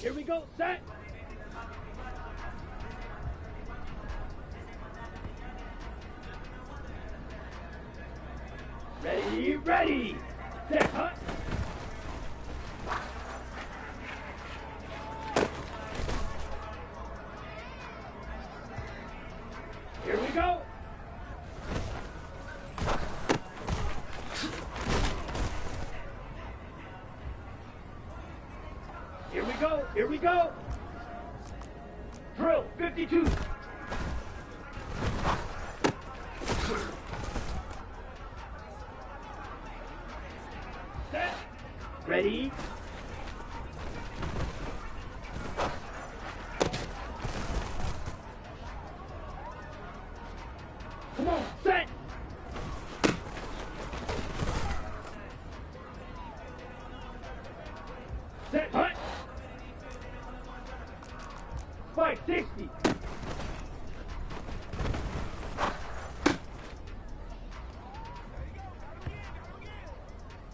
Here we go, set. Ready, set, hut. Here we go. Here we go. Drill 52. Set. Ready. Come on, set. Set, hut. 560.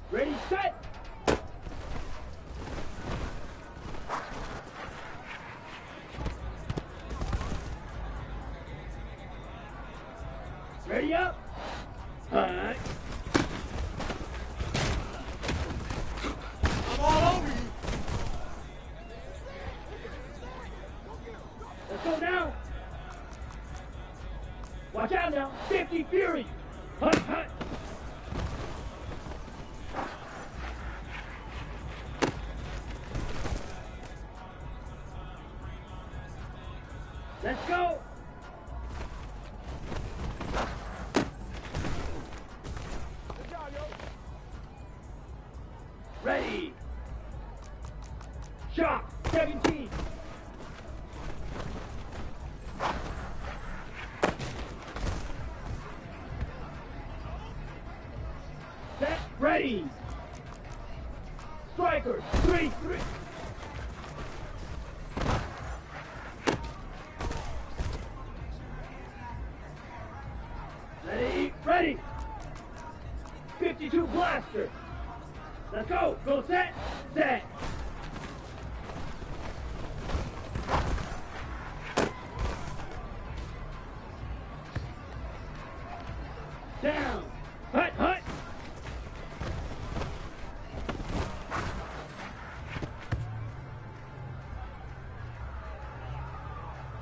Ready, set. Ready up. Hut. I'm all over you. Let's go now. Watch out now. 50 Fury. Hut, hut. Let's go. Good job, yo. Ready. Shot 17. Set, ready. Striker 3-3. Ready. 52 blaster. Let's go. Go set. Set. Down. Hut, hut.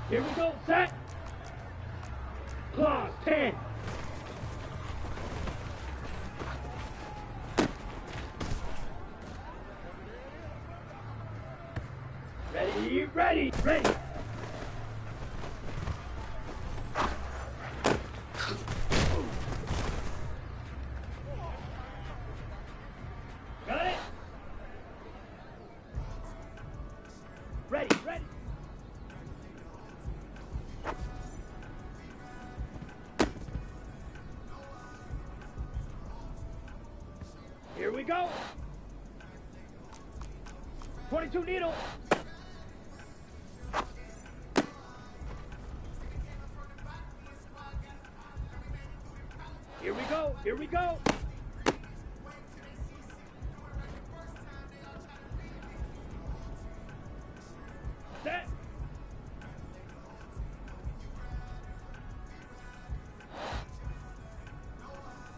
Here we go. Set. Claws 10. Ready. Got it? Ready. Here we go. 22 needle. Here we go. Set.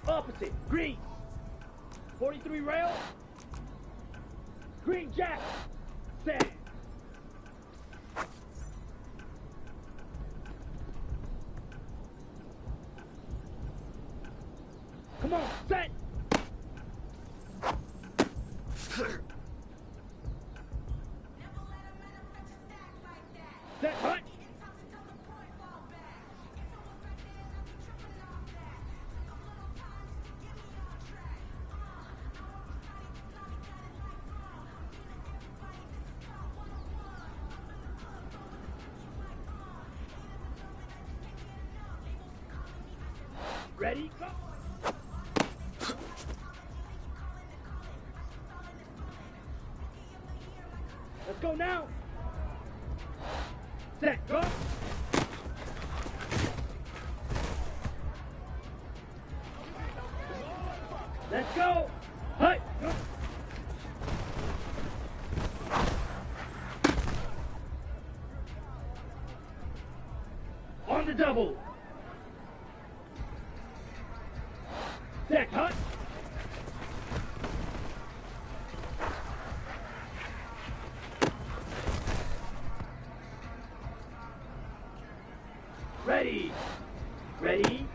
Opposite. Green. 43 rail. Green jack. Set. Come on, set! Set, hut! Ready, go! Let's go now! Set, go! Let's go! Hut! Go! the double. Deck hut. Ready. Ready.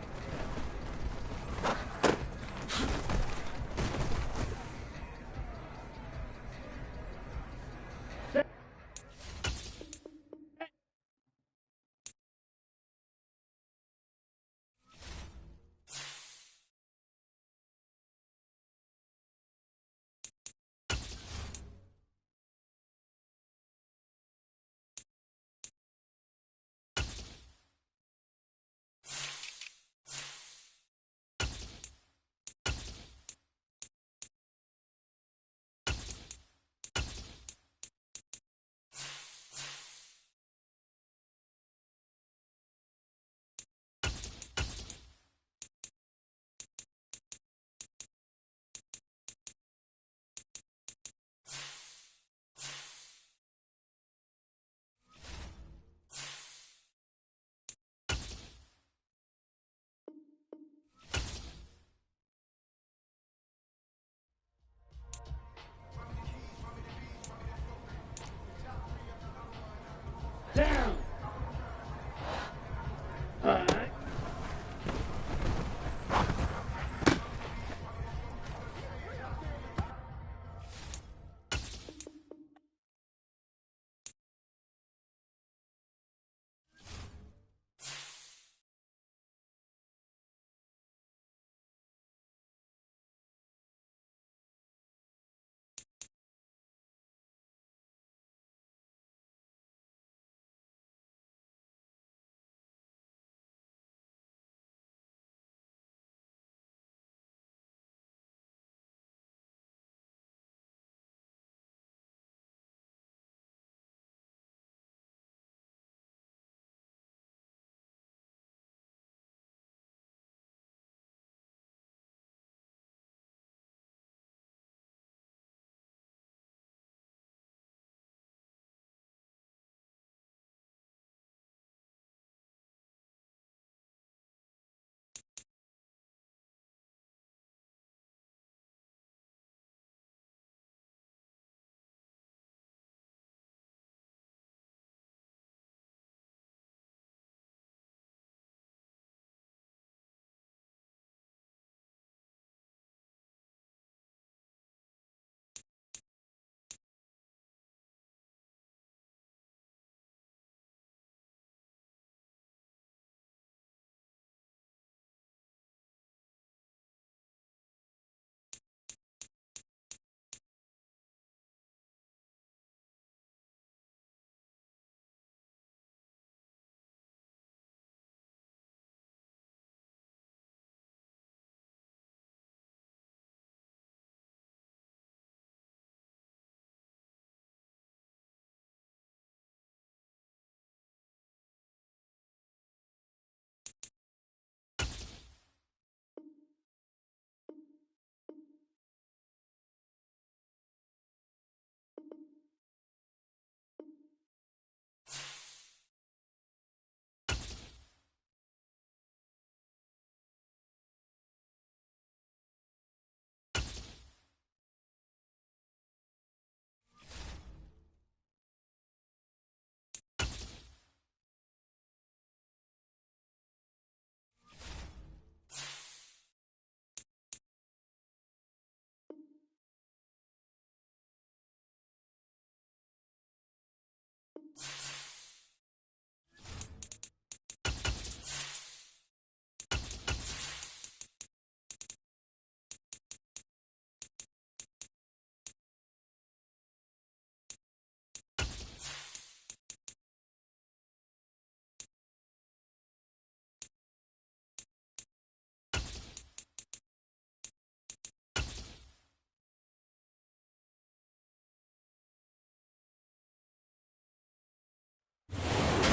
Down. Hut.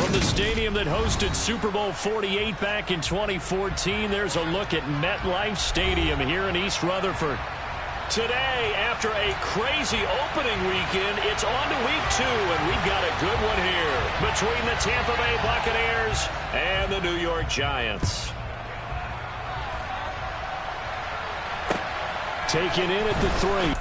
From the stadium that hosted Super Bowl 48 back in 2014, there's a look at MetLife Stadium here in East Rutherford. Today, after a crazy opening weekend, it's on to week 2, and we've got a good one here between the Tampa Bay Buccaneers and the New York Giants. Taken in at the 3.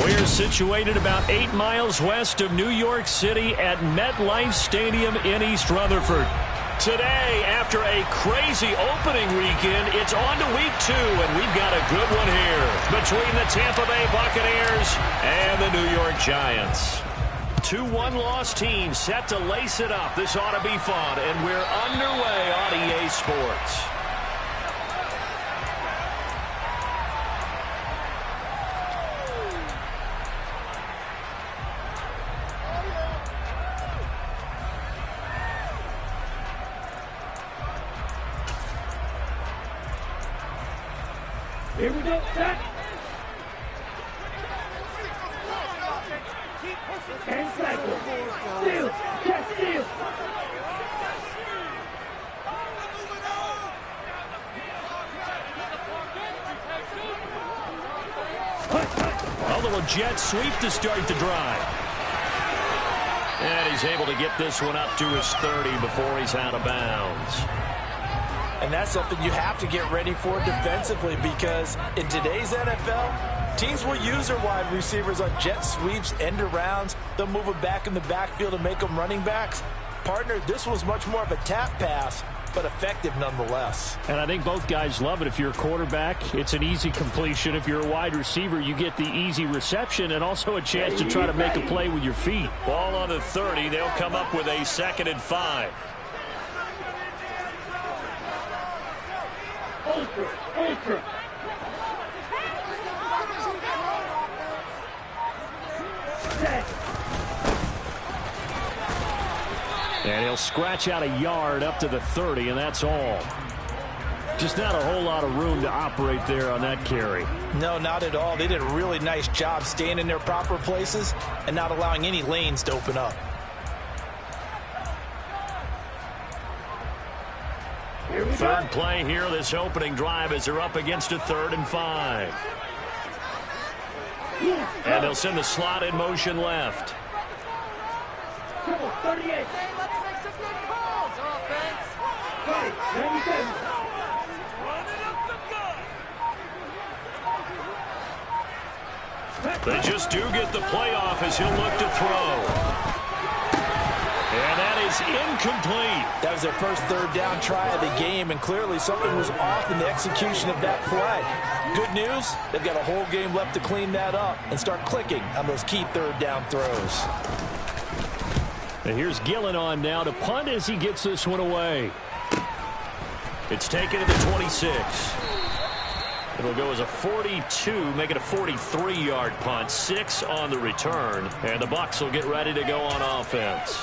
We're situated about 8 miles west of New York City at MetLife Stadium in East Rutherford. Today, after a crazy opening weekend, it's on to week 2, and we've got a good one here between the Tampa Bay Buccaneers and the New York Giants. 2 one-loss teams set to lace it up. This ought to be fun, and we're underway on EA Sports. Here we go, set. And cycle. Steal, catch, steal. A little jet sweep to start the drive. And he's able to get this one up to his 30 before he's out of bounds. And that's something you have to get ready for defensively, because in today's NFL, teams will use their wide receivers on jet sweeps, end arounds. They'll move them back in the backfield and make them running backs. Partner, this was much more of a tap pass, but effective nonetheless. And I think both guys love it. If you're a quarterback, it's an easy completion. If you're a wide receiver, you get the easy reception and also a chance to try to make a play with your feet. Ball on the 30. They'll come up with a 2nd and 5. Ultra. Set. And he'll scratch out a yard up to the 30, and that's all. Just not a whole lot of room to operate there on that carry. No, not at all. They did a really nice job staying in their proper places and not allowing any lanes to open up. Third play here, this opening drive, as they're up against a 3rd and 5. And they'll send the slot in motion left. 38. Let's make some good calls, offense. 97. Running up the gut. They just do get the playoff as he'll look to throw. And that is incomplete. That was their first 3rd down try of the game, and clearly something was off in the execution of that play. Good news, they've got a whole game left to clean that up and start clicking on those key 3rd down throws. And here's Gillen on now to punt as he gets this one away. It's taken to the 26. It'll go as a 42, make it a 43-yard punt. 6 on the return, and the Bucs will get ready to go on offense.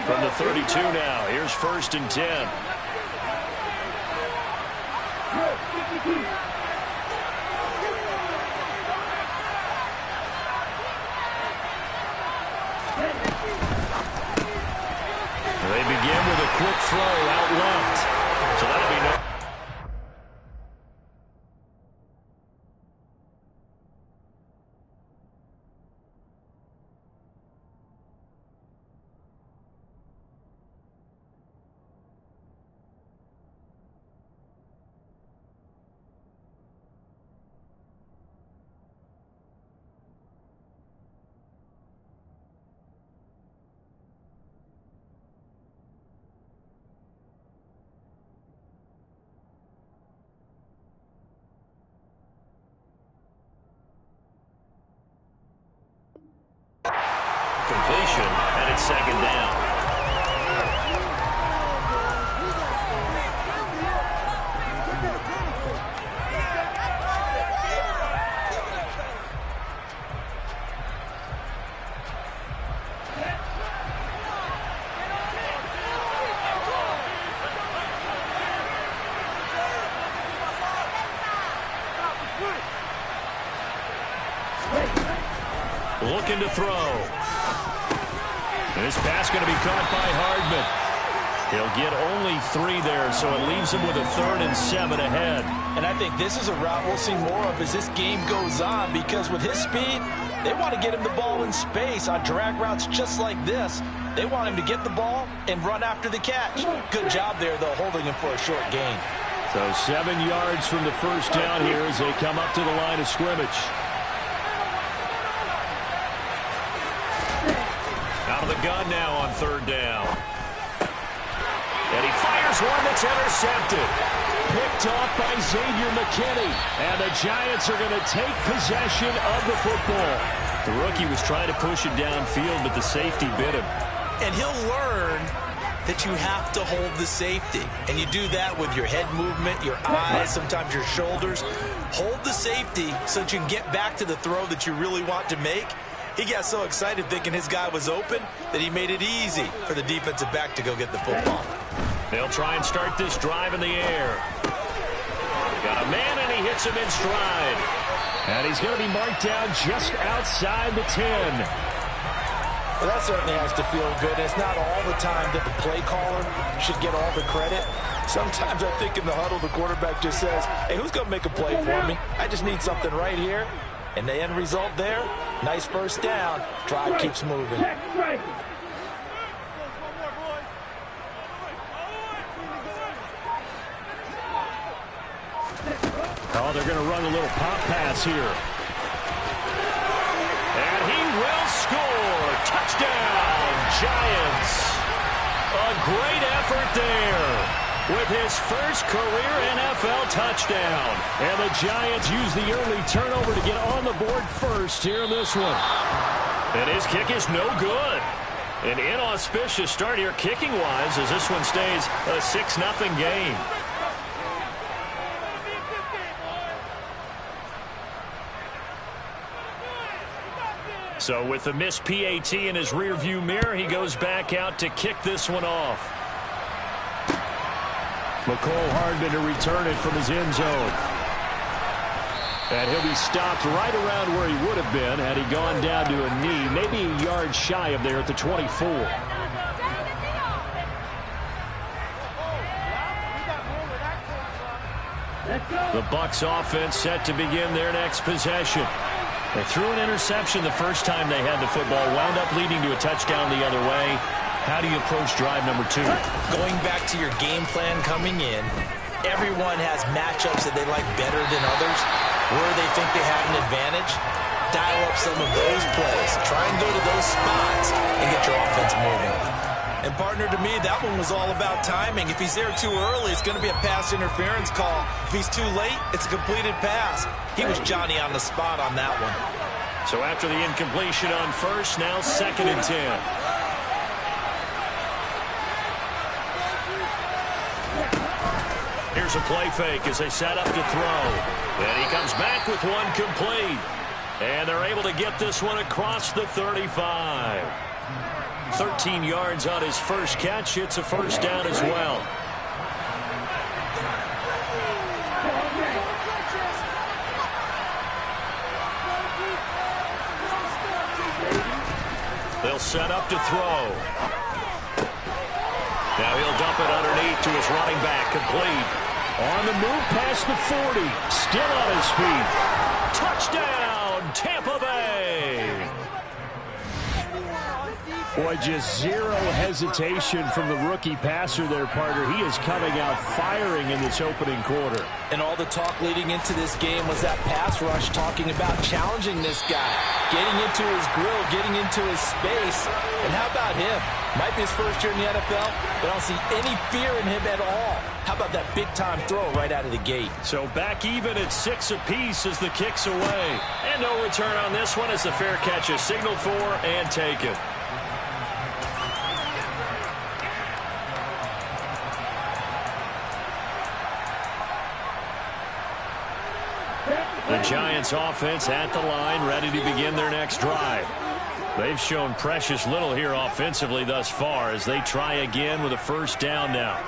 From the 32 now, here's 1st and 10. They begin with a quick throw out left. So that'll be no. Completion, and it's 2nd down. Looking to throw. This pass going to be caught by Hardman. He'll get only 3 there, so it leaves him with a 3rd and 7 ahead. And I think this is a route we'll see more of as this game goes on, because with his speed, they want to get him the ball in space on drag routes just like this. They want him to get the ball and run after the catch. Good job there, though, holding him for a short gain. So 7 yards from the first down here as they come up to the line of scrimmage. Out of the gun now on third down. And he fires one that's intercepted. Picked off by Xavier McKinney. And the Giants are going to take possession of the football. The rookie was trying to push it downfield, but the safety bit him. And he'll learn that you have to hold the safety. And you do that with your head movement, your eyes, sometimes your shoulders. Hold the safety so that you can get back to the throw that you really want to make. He got so excited thinking his guy was open that he made it easy for the defensive back to go get the football. They'll try and start this drive in the air. Got a man, and he hits him in stride. And he's going to be marked down just outside the 10. Well, that certainly has to feel good. It's not all the time that the play caller should get all the credit. Sometimes I think in the huddle, the quarterback just says, hey, who's going to make a play for me? I just need something right here. And the end result there, nice first down. Drive keeps moving. Oh, they're going to run a little pop pass here. And he will score. Touchdown, Giants. A great effort there with his first career NFL touchdown. And the Giants use the early turnover to get on the board first here in this one. And his kick is no good. An inauspicious start here kicking-wise as this one stays a 6-0 game. So with the missed PAT in his rearview mirror, he goes back out to kick this one off. McCole Hardman to return it from his end zone. And he'll be stopped right around where he would have been had he gone down to a knee, maybe a yard shy of there at the 24. The Bucs offense set to begin their next possession. They threw an interception the first time they had the football, wound up leading to a touchdown the other way. How do you approach drive number 2? Going back to your game plan coming in, everyone has matchups that they like better than others, where they think they have an advantage. Dial up some of those plays. Try and go to those spots and get your offense moving. And, partner, to me, that one was all about timing. If he's there too early, it's going to be a pass interference call. If he's too late, it's a completed pass. He was Johnny on the spot on that one. So after the incompletion on first, now 2nd and 10. Here's a play fake as they set up to throw. And he comes back with one complete. And they're able to get this one across the 35. 13 yards on his first catch. It's a first down as well. They'll set up to throw. Now he'll dump it underneath to his running back. Complete. On the move past the 40. Still on his feet. Touchdown, Tampa Bay. Boy, just zero hesitation from the rookie passer there, partner. He is coming out firing in this opening quarter. And all the talk leading into this game was that pass rush talking about challenging this guy, getting into his grill, getting into his space. And how about him? Might be his first year in the NFL, but I don't see any fear in him at all. How about that big-time throw right out of the gate? So back even at 6 apiece as the kick's away. And no return on this one as the fair catch is signaled for and taken. The Giants offense at the line, ready to begin their next drive. They've shown precious little here offensively thus far as they try again with a first down now.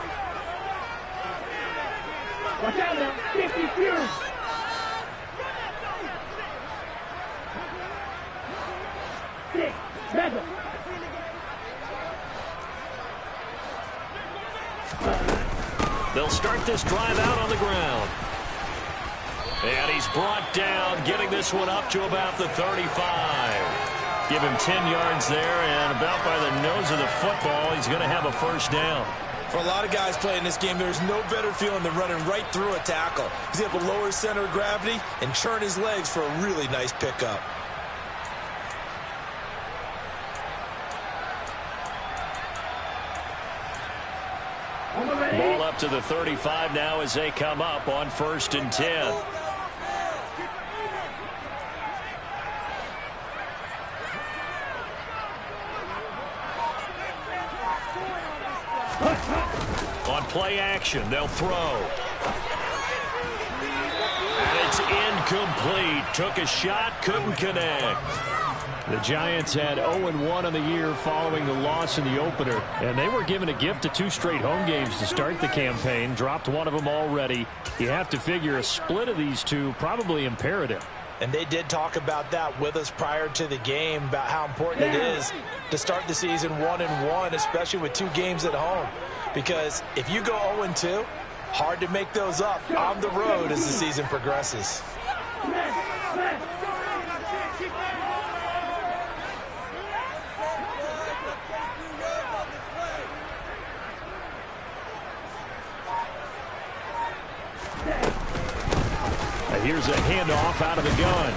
Watch out now. 50 fewer. Six. Seven. They'll start this drive out on the ground. And he's brought down, getting this one up to about the 35. Give him 10 yards there, and about by the nose of the football, he's going to have a first down. For a lot of guys playing this game, there's no better feeling than running right through a tackle. He's able to lower his center of gravity and churn his legs for a really nice pickup. Ball up to the 35 now as they come up on 1st and 10. On play action, they'll throw. And it's incomplete. Took a shot, couldn't connect. The Giants had 0-1 on the year following the loss in the opener. And they were given a gift of 2 straight home games to start the campaign. Dropped one of them already. You have to figure a split of these two probably imperative. And they did talk about that with us prior to the game, about how important it is to start the season 1-1, especially with 2 games at home. Because if you go 0-2, hard to make those up on the road as the season progresses. Here's a handoff out of the gun.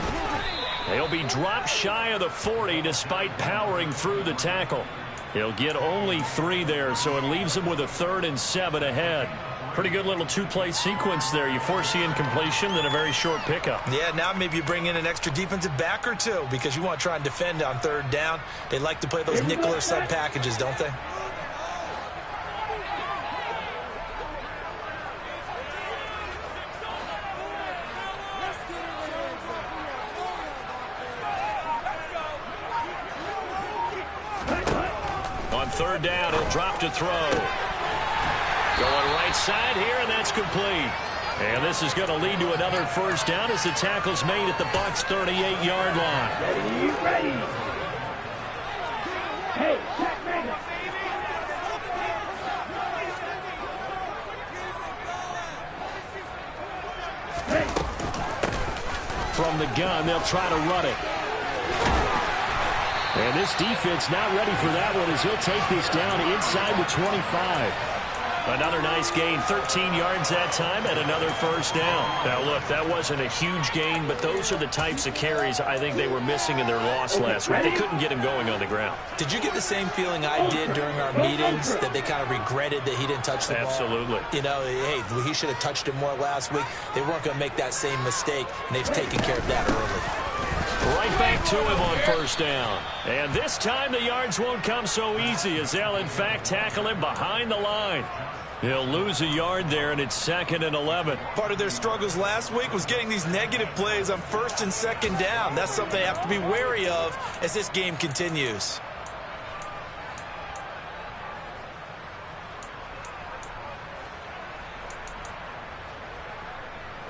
They'll be dropped shy of the 40 despite powering through the tackle. He'll get only 3 there, so it leaves him with a 3rd and 7 ahead. Pretty good little 2-play sequence there. You force the incompletion, then a very short pickup. Yeah, now maybe you bring in an extra defensive back or 2 because you want to try and defend on 3rd down. They like to play those nickel or sub packages, don't they? On 3rd down, he'll drop to throw. Going right side here, and that's complete. And this is going to lead to another first down as the tackle's made at the Bucs' 38-yard line. Ready. Hey, checkmate. From the gun, they'll try to run it. And this defense not ready for that one as he'll take this down inside the 25. Another nice gain, 13 yards that time, and another first down. Now, look, that wasn't a huge gain, but those are the types of carries I think they were missing in their loss last week. They couldn't get him going on the ground. Did you get the same feeling I did during our meetings, that they kind of regretted that he didn't touch the ball? Absolutely. You know, hey, he should have touched it more last week. They weren't going to make that same mistake, and they've taken care of that early. Right back to him on first down. And this time the yards won't come so easy as they'll, in fact, tackle him behind the line. He'll lose a yard there, and it's 2nd and 11. Part of their struggles last week was getting these negative plays on 1st and 2nd down. That's something they have to be wary of as this game continues.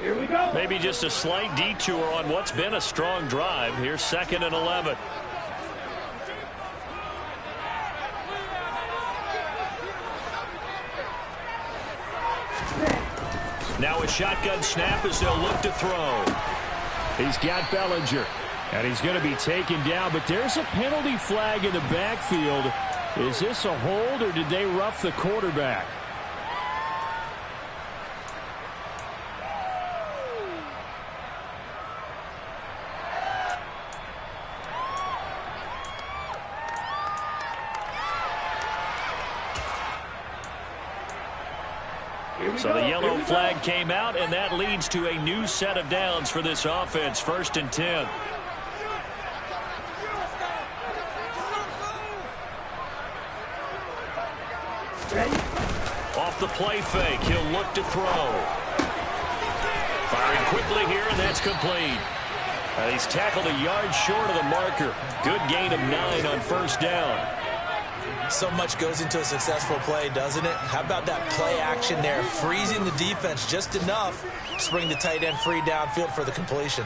Here we go. Maybe just a slight detour on what's been a strong drive. Here's 2nd and 11. Now a shotgun snap as they'll look to throw. He's got Bellinger, and he's going to be taken down, but there's a penalty flag in the backfield. Is this a hold, or did they rough the quarterback? So the yellow flag came out, and that leads to a new set of downs for this offense. 1st and 10. Off the play fake, he'll look to throw. Firing quickly here, and that's complete. He's tackled a yard short of the marker. Good gain of 9 on 1st down. So much goes into a successful play, doesn't it? How about that play action there, freezing the defense just enough to bring the tight end free downfield for the completion.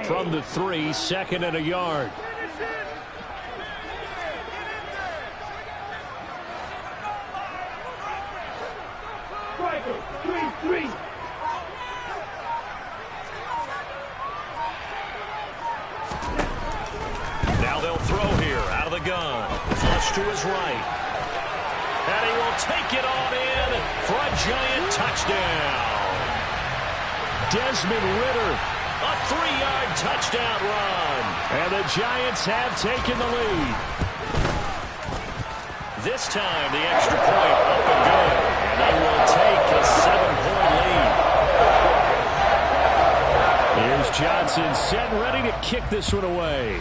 From the 3, 2nd and a yard. 3. Now they'll throw here out of the gun. Flush to his right. And he will take it on in for a giant touchdown. Desmond Ridder, a 3-yard touchdown run. And the Giants have taken the lead. This time the extra point up and good. And they will take a 7-point lead. Here's Johnson set and ready to kick this one away.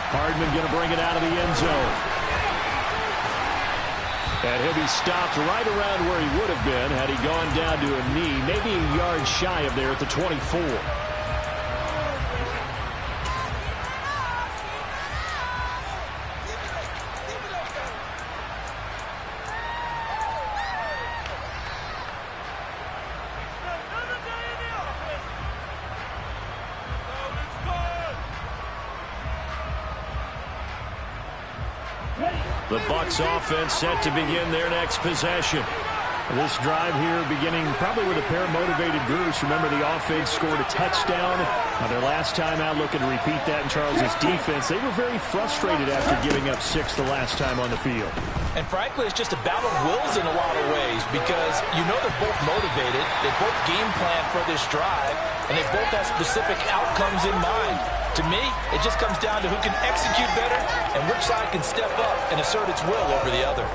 Hardman going to bring it out of the end zone. And he'll be stopped right around where he would have been had he gone down to a knee, maybe a yard shy of there at the 24. The Bucs offense set to begin their next possession. This drive here beginning probably with a pair of motivated groups. Remember, the offense scored a touchdown. Their last time out, looking to repeat that in Charles' defense. They were very frustrated after giving up 6 the last time on the field. And frankly, it's just a battle of wills in a lot of ways because you know they're both motivated. They both game plan for this drive, and they both have specific outcomes in mind. To me, it just comes down to who can execute better and which side can step up and assert its will over the other.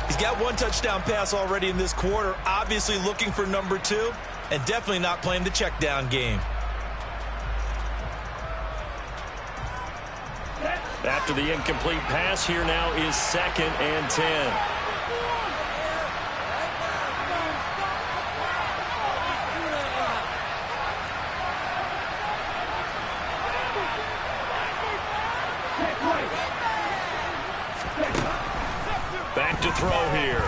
He's got 1 touchdown pass already in this quarter, obviously looking for number 2, and definitely not playing the check down game. After the incomplete pass, here now is 2nd and 10. Back to throw here.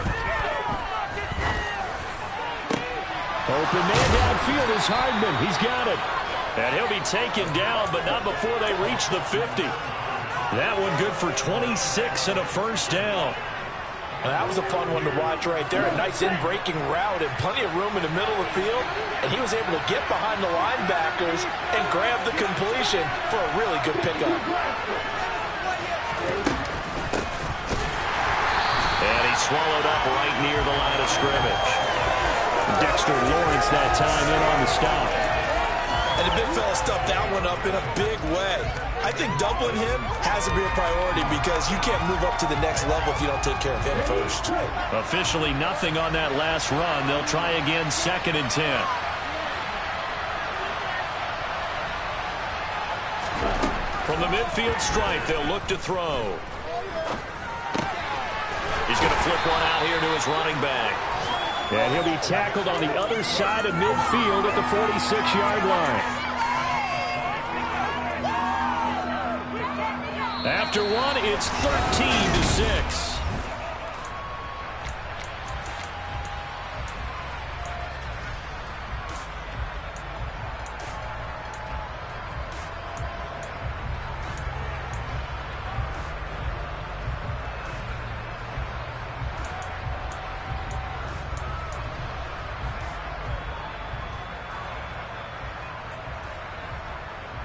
Open man downfield is Hardman. He's got it. And he'll be taken down, but not before they reach the 50. That one good for 26 and a first down. And that was a fun one to watch right there. A nice in-breaking route and plenty of room in the middle of the field. And he was able to get behind the linebackers and grab the completion for a really good pickup. And he swallowed up right near the line of scrimmage. Dexter Lawrence that time in on the stop. And the big fella stuffed that one up in a big way. I think doubling him has to be a priority because you can't move up to the next level if you don't take care of him first. Officially nothing on that last run. They'll try again 2nd and 10. From the midfield stripe, they'll look to throw. He's going to flip one out here to his running back. And he'll be tackled on the other side of midfield at the 46-yard line. After one, it's 13-6.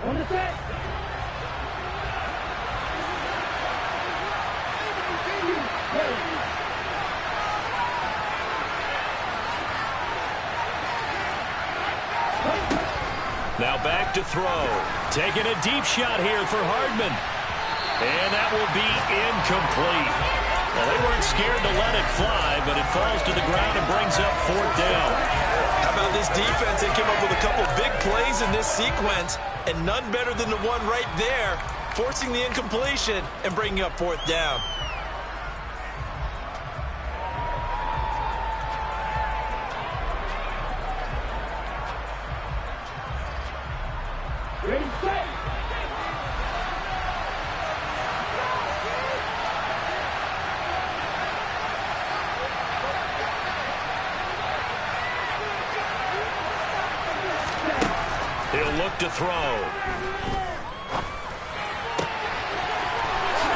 On the set. Now back to throw. Taking a deep shot here for Hardman. And that will be incomplete. Well, they weren't scared to let it fly, but it falls to the ground and brings up 4th down. How about this defense? They came up with a couple big plays in this sequence, and none better than the one right there, forcing the incompletion and bringing up 4th down. Ready, set. He'll look to throw.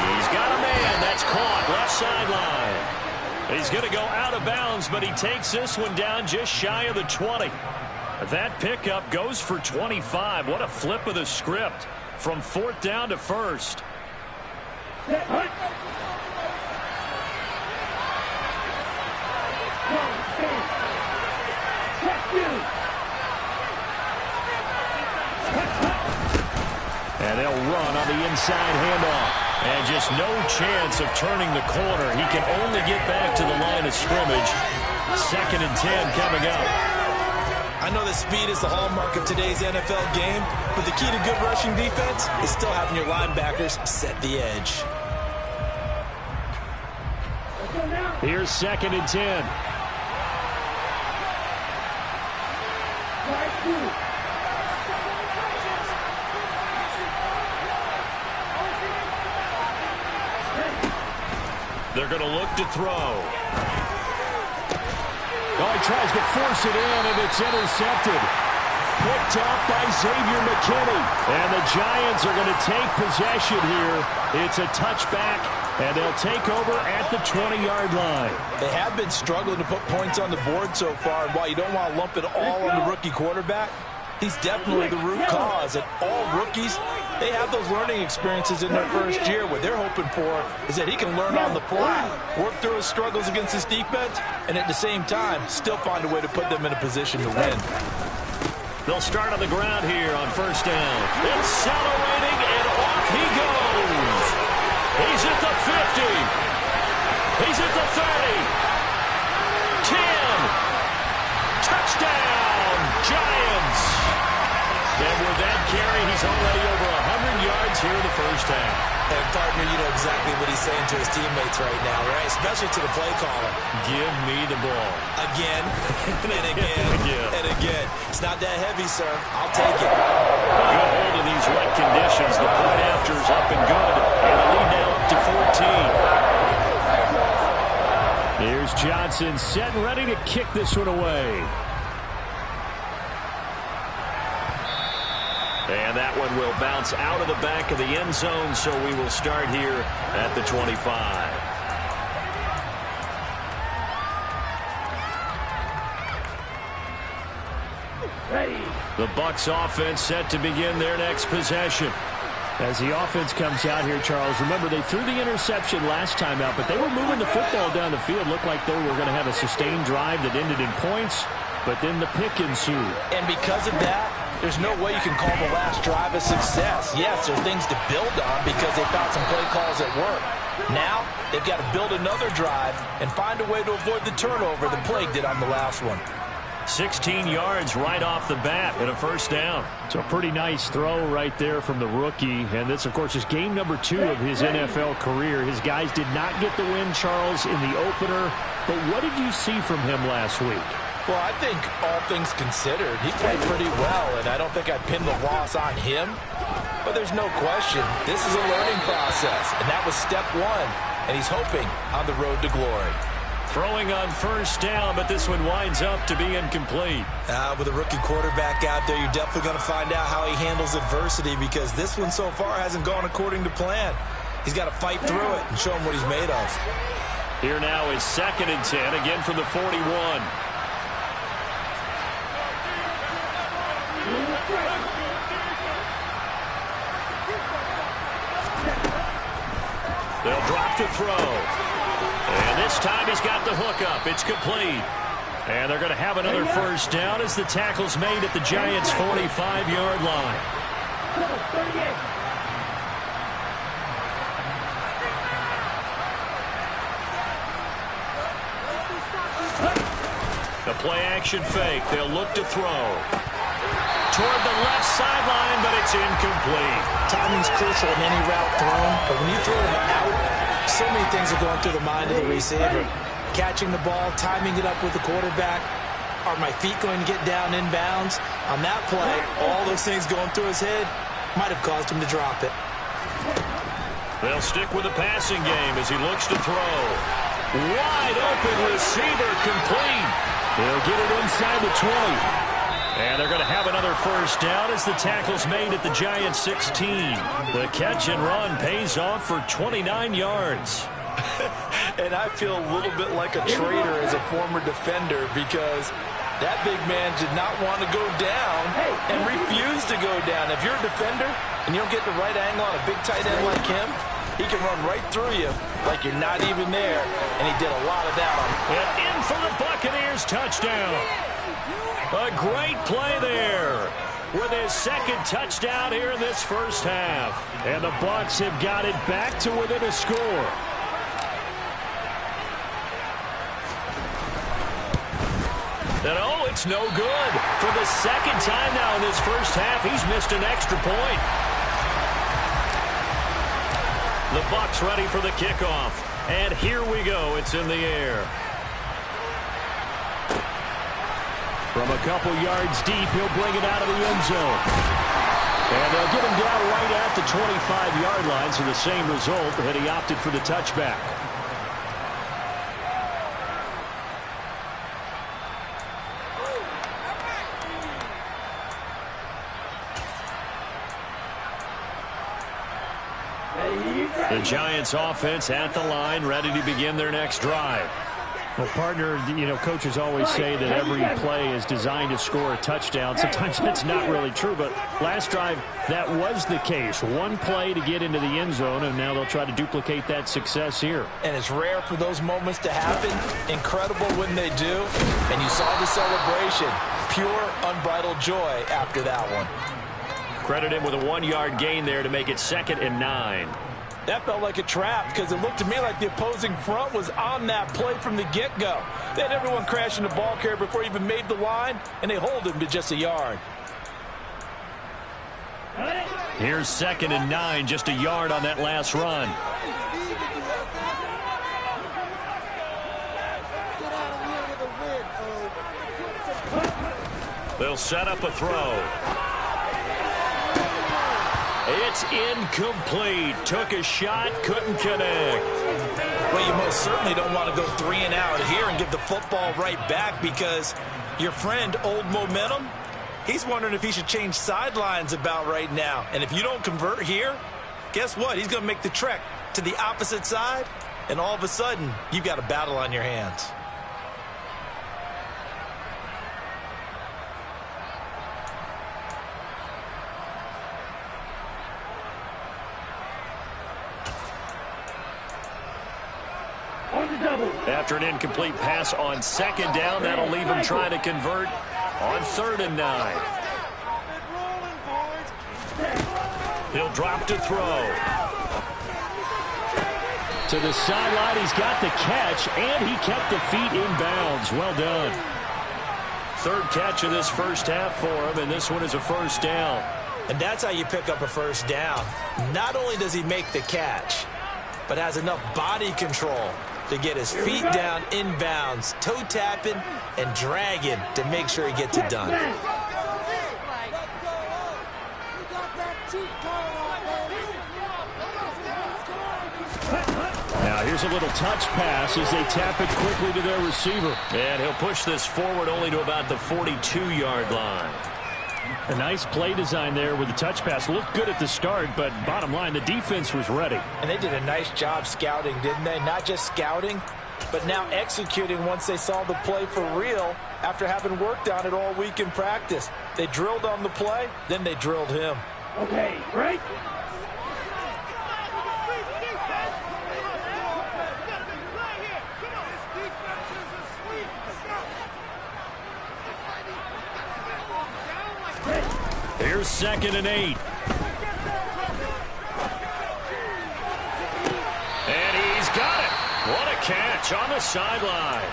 He's got a man. That's caught. Left sideline. going to go out of bounds, but he takes this one down just shy of the 20. That pickup goes for 25. What a flip of the script from 4th down to 1st. And they'll run on the inside handoff. And just no chance of turning the corner. He can only get back to the line of scrimmage. 2nd and 10 coming up. I know that speed is the hallmark of today's NFL game, but the key to good rushing defense is still having your linebackers set the edge. Here's 2nd and 10. They're going to look to throw. Oh, he tries to force it in, and it's intercepted. Picked up by Xavier McKinney. And the Giants are going to take possession here. It's a touchback, and they'll take over at the 20-yard line. They have been struggling to put points on the board so far, and while you don't want to lump it all on the rookie quarterback, he's definitely the root cause. And all rookies, they have those learning experiences in their first year. What they're hoping for is that he can learn on the fly, work through his struggles against his defense, and at the same time, still find a way to put them in a position to win. They'll start on the ground here on 1st down. Accelerating, and off he goes. He's at the 50. He's at the 30. 10. Touchdown, Giants. And with that carry, he's already over 100 yards here in the first half. And, partner, you know exactly what he's saying to his teammates right now, right? Especially to the play caller. Give me the ball. Again, and again, and again. It's not that heavy, sir. I'll take it. Good hold in these wet conditions. The point after is up and good. And the lead now up to 14. Here's Johnson set and ready to kick this one away. And that one will bounce out of the back of the end zone, so we will start here at the 25. Ready. The Bucs offense set to begin their next possession. As the offense comes out here, Charles, remember they threw the interception last time out, but they were moving the football down the field. Looked like they were going to have a sustained drive that ended in points, but then the pick ensued. And because of that, there's no way you can call the last drive a success. Yes, there are things to build on because they found some play calls that work. Now, they've got to build another drive and find a way to avoid the turnover the Plague did on the last one. 16 yards right off the bat and a 1st down. So a pretty nice throw right there from the rookie. And this, of course, is game number 2 of his NFL career. His guys did not get the win, Charles, in the opener. But what did you see from him last week? Well, I think all things considered, he played pretty well, and I don't think I'd pin the loss on him. But there's no question, this is a learning process, and that was step 1, and he's hoping on the road to glory. Throwing on 1st down, but this one winds up to be incomplete. With a rookie quarterback out there, you're definitely going to find out how he handles adversity because this one so far hasn't gone according to plan. He's got to fight through it and show him what he's made of. Here now is 2nd and 10, again from the 41. They'll drop to throw. And this time he's got the hook up. It's complete. And they're going to have another 1st down as the tackle's made at the Giants' 45-yard line. The play-action fake. They'll look to throw. Toward the left sideline, but it's incomplete. Timing's crucial in any route thrown, but when you throw it out, so many things are going through the mind of the receiver. Catching the ball, timing it up with the quarterback. Are my feet going to get down inbounds? On that play, all those things going through his head might have caused him to drop it. They'll stick with the passing game as he looks to throw. Wide open receiver complete. They'll get it inside the 20. And they're going to have another 1st down as the tackle's made at the Giants' 16. The catch and run pays off for 29 yards. And I feel a little bit like a traitor as a former defender because that big man did not want to go down and refused to go down. If you're a defender and you don't get the right angle on a big tight end like him, he can run right through you like you're not even there, and he did a lot of that on him. And in for the Buccaneers touchdown. A great play there with his second touchdown here in this first half. And the Bucs have got it back to within a score. And oh, it's no good. For the second time now in this first half, he's missed an extra point. The Bucs ready for the kickoff. And here we go. It's in the air. From a couple yards deep, he'll bring it out of the end zone. And they'll get him down right at the 25-yard line, so the same result, but he opted for the touchback. The Giants offense at the line, ready to begin their next drive. Well, partner, you know, coaches always say that every play is designed to score a touchdown. Sometimes that's not really true, but last drive, that was the case. One play to get into the end zone, and now they'll try to duplicate that success here. And it's rare for those moments to happen. Incredible when they do. And you saw the celebration. Pure, unbridled joy after that one. Credit him with a 1-yard gain there to make it 2nd and 9. That felt like a trap because it looked to me like the opposing front was on that play from the get-go. They had everyone crashing the ball carrier before he even made the line, and they hold him to just a yard. Here's 2nd and 9, just a yard on that last run. They'll set up a throw. It's incomplete. Took a shot, couldn't connect. Well, you most certainly don't want to go 3 and out here and give the football right back because your friend, Old Momentum, he's wondering if he should change sidelines about right now. And if you don't convert here, guess what? He's going to make the trek to the opposite side, and all of a sudden, you've got a battle on your hands. After an incomplete pass on 2nd down, that'll leave him trying to convert on 3rd and 9. He'll drop to throw. To the sideline, he's got the catch, and he kept the feet in bounds. Well done. 3rd catch of this first half for him, and this one is a first down. And that's how you pick up a first down. Not only does he make the catch, but has enough body control to get his feet down inbounds, toe tapping and dragging to make sure he gets it done. Now here's a little touch pass as they tap it quickly to their receiver. And he'll push this forward only to about the 42-yard line. A nice play design there with the touch pass. Looked good at the start, but bottom line, the defense was ready. And they did a nice job scouting, didn't they? Not just scouting, but now executing once they saw the play for real after having worked on it all week in practice. They drilled on the play, then they drilled him. Okay, right? Here's 2nd and 8. And he's got it. What a catch on the sideline.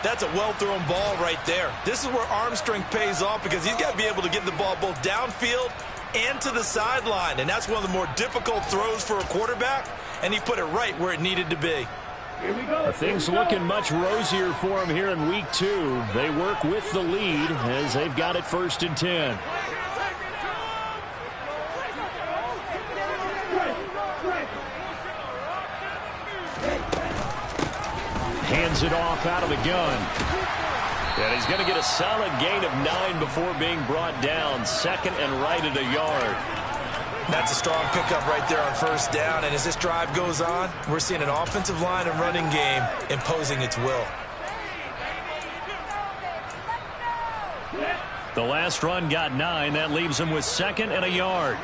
That's a well-thrown ball right there. This is where arm strength pays off because he's got to be able to get the ball both downfield and to the sideline. And that's one of the more difficult throws for a quarterback, and he put it right where it needed to be. Here we go. Things looking much rosier for him here in week 2. They work with the lead as they've got it 1st and 10. Hands it off out of the gun. And he's going to get a solid gain of 9 before being brought down. 2nd and right at a yard. That's a strong pickup right there on first down. And as this drive goes on, we're seeing an offensive line and running game imposing its will. The last run got 9. That leaves him with 2nd and a yard.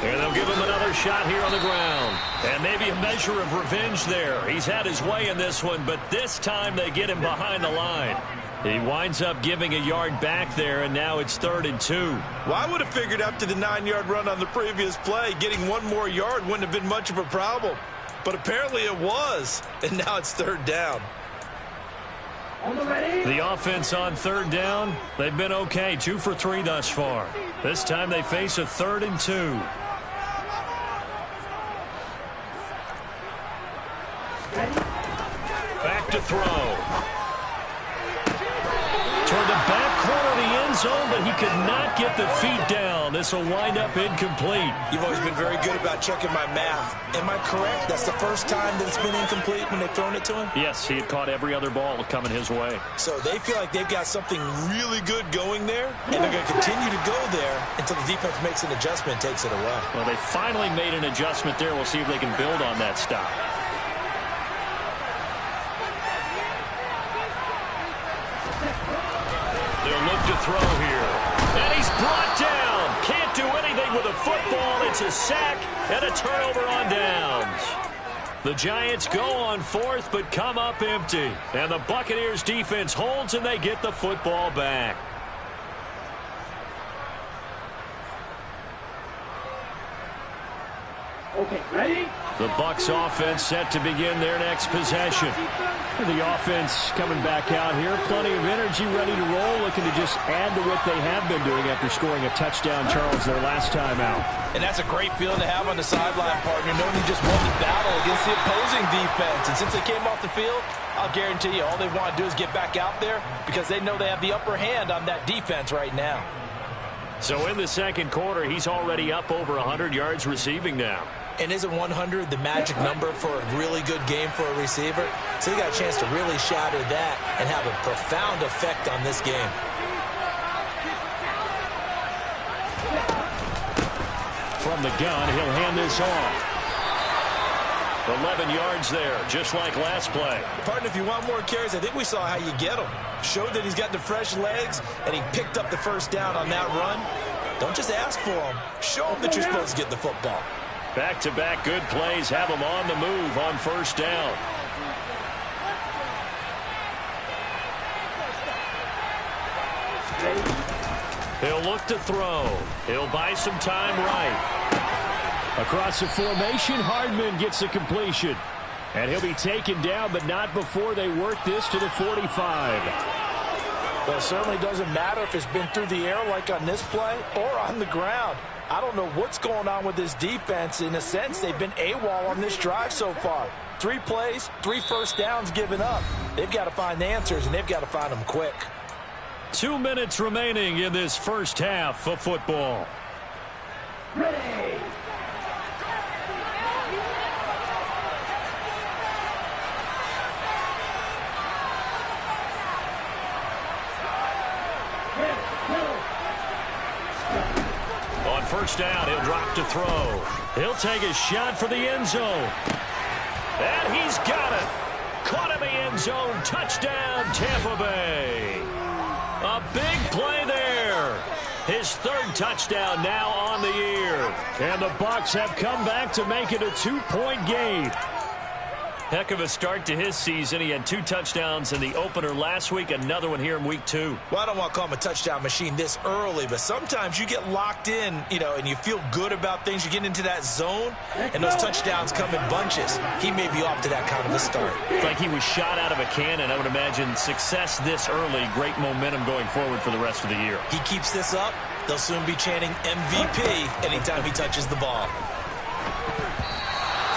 And they'll give him another shot here on the ground. And maybe a measure of revenge there. He's had his way in this one, but this time they get him behind the line. He winds up giving a yard back there, and now it's 3rd and 2. Well, I would have figured after the 9-yard run on the previous play, getting one more yard wouldn't have been much of a problem. But apparently it was, and now it's 3rd down. The offense on 3rd down, they've been okay, 2 for 3 thus far. This time they face a 3rd and 2. Back to throw. Toward the back corner of the end zone, but he could not get the feet down. This will wind up incomplete. You've always been very good about checking my math. Am I correct? That's the first time that it's been incomplete when they've thrown it to him? Yes, he had caught every other ball coming his way. So they feel like they've got something really good going there, and they're going to continue to go there until the defense makes an adjustment and takes it away. Well, they finally made an adjustment there. We'll see if they can build on that stop. They'll look to throw here. And he's brought down. Can't do anything with a football. It's a sack and a turnover on downs. The Giants go on 4th but come up empty. And the Buccaneers defense holds and they get the football back. Okay, ready? The Bucs offense set to begin their next possession. The offense coming back out here. Plenty of energy, ready to roll, looking to just add to what they have been doing after scoring a touchdown, Charles, their last time out. And that's a great feeling to have on the sideline, partner, knowing you just won the battle against the opposing defense. And since they came off the field, I'll guarantee you all they want to do is get back out there because they know they have the upper hand on that defense right now. So in the second quarter, he's already up over 100 yards receiving now. And isn't 100 the magic number for a really good game for a receiver? So he got a chance to really shatter that and have a profound effect on this game. From the gun, he'll hand this off. 11 yards there, just like last play. Partner, if you want more carries, I think we saw how you get them. Showed that he's got the fresh legs, and he picked up the first down on that run. Don't just ask for them. Show them that you're supposed to get the football. Back-to-back good plays have him on the move on first down. He'll look to throw. He'll buy some time right. Across the formation, Hardman gets the completion. And he'll be taken down, but not before they work this to the 45. Well, it certainly doesn't matter if it's been through the air like on this play or on the ground. I don't know what's going on with this defense. In a sense, they've been AWOL on this drive so far. 3 plays, 3 first downs given up. They've got to find the answers, and they've got to find them quick. 2 minutes remaining in this first half of football. Ready. On first down, he'll drop to throw. He'll take a shot for the end zone. And he's got it. Caught in the end zone. Touchdown, Tampa Bay. A big play there. His 3rd touchdown now on the year. And the Bucs have come back to make it a 2-point game. Heck of a start to his season. He had 2 touchdowns in the opener last week, another one here in week 2. Well, I don't want to call him a touchdown machine this early, but sometimes you get locked in, and you feel good about things. You get into that zone, and those touchdowns come in bunches. He may be off to that kind of a start. It's like he was shot out of a cannon. I would imagine success this early, great momentum going forward for the rest of the year. He keeps this up, they'll soon be chanting MVP anytime he touches the ball.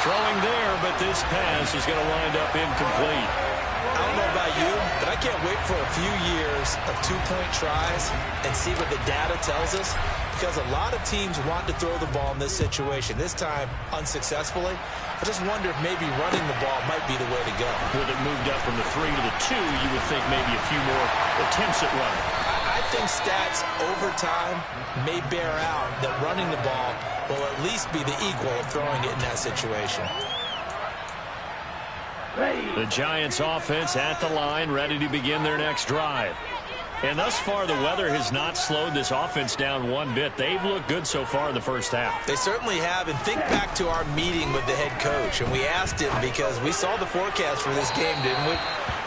Throwing there, but this pass is going to wind up incomplete. I don't know about you, but I can't wait for a few years of 2-point tries and see what the data tells us. because a lot of teams want to throw the ball in this situation. This time, unsuccessfully. I just wonder if maybe running the ball might be the way to go. With it moved up from the 3 to the 2, you would think maybe a few more attempts at running. I think stats over time may bear out that running the ball will at least be the equal of throwing it in that situation. The Giants offense at the line, ready to begin their next drive. And thus far, the weather has not slowed this offense down one bit. They've looked good so far in the first half. They certainly have. And think back to our meeting with the head coach. And we asked him, because we saw the forecast for this game, didn't we?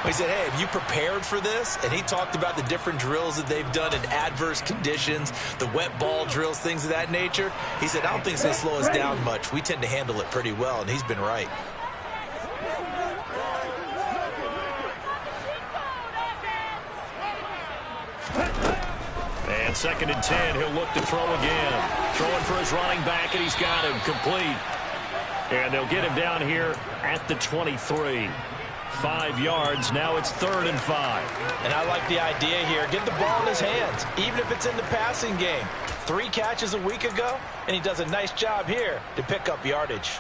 We said, hey, have you prepared for this? And he talked about the different drills that they've done in adverse conditions, the wet ball drills, things of that nature. He said, I don't think it's going to slow us down much. We tend to handle it pretty well, and he's been right. And 2nd and 10, he'll look to throw again. Throwing for his running back, and he's got him complete. And they'll get him down here at the 23. 5 yards. Now it's 3rd and 5. And I like the idea here. Get the ball in his hands, even if it's in the passing game. 3 catches a week ago, and he does a nice job here to pick up yardage.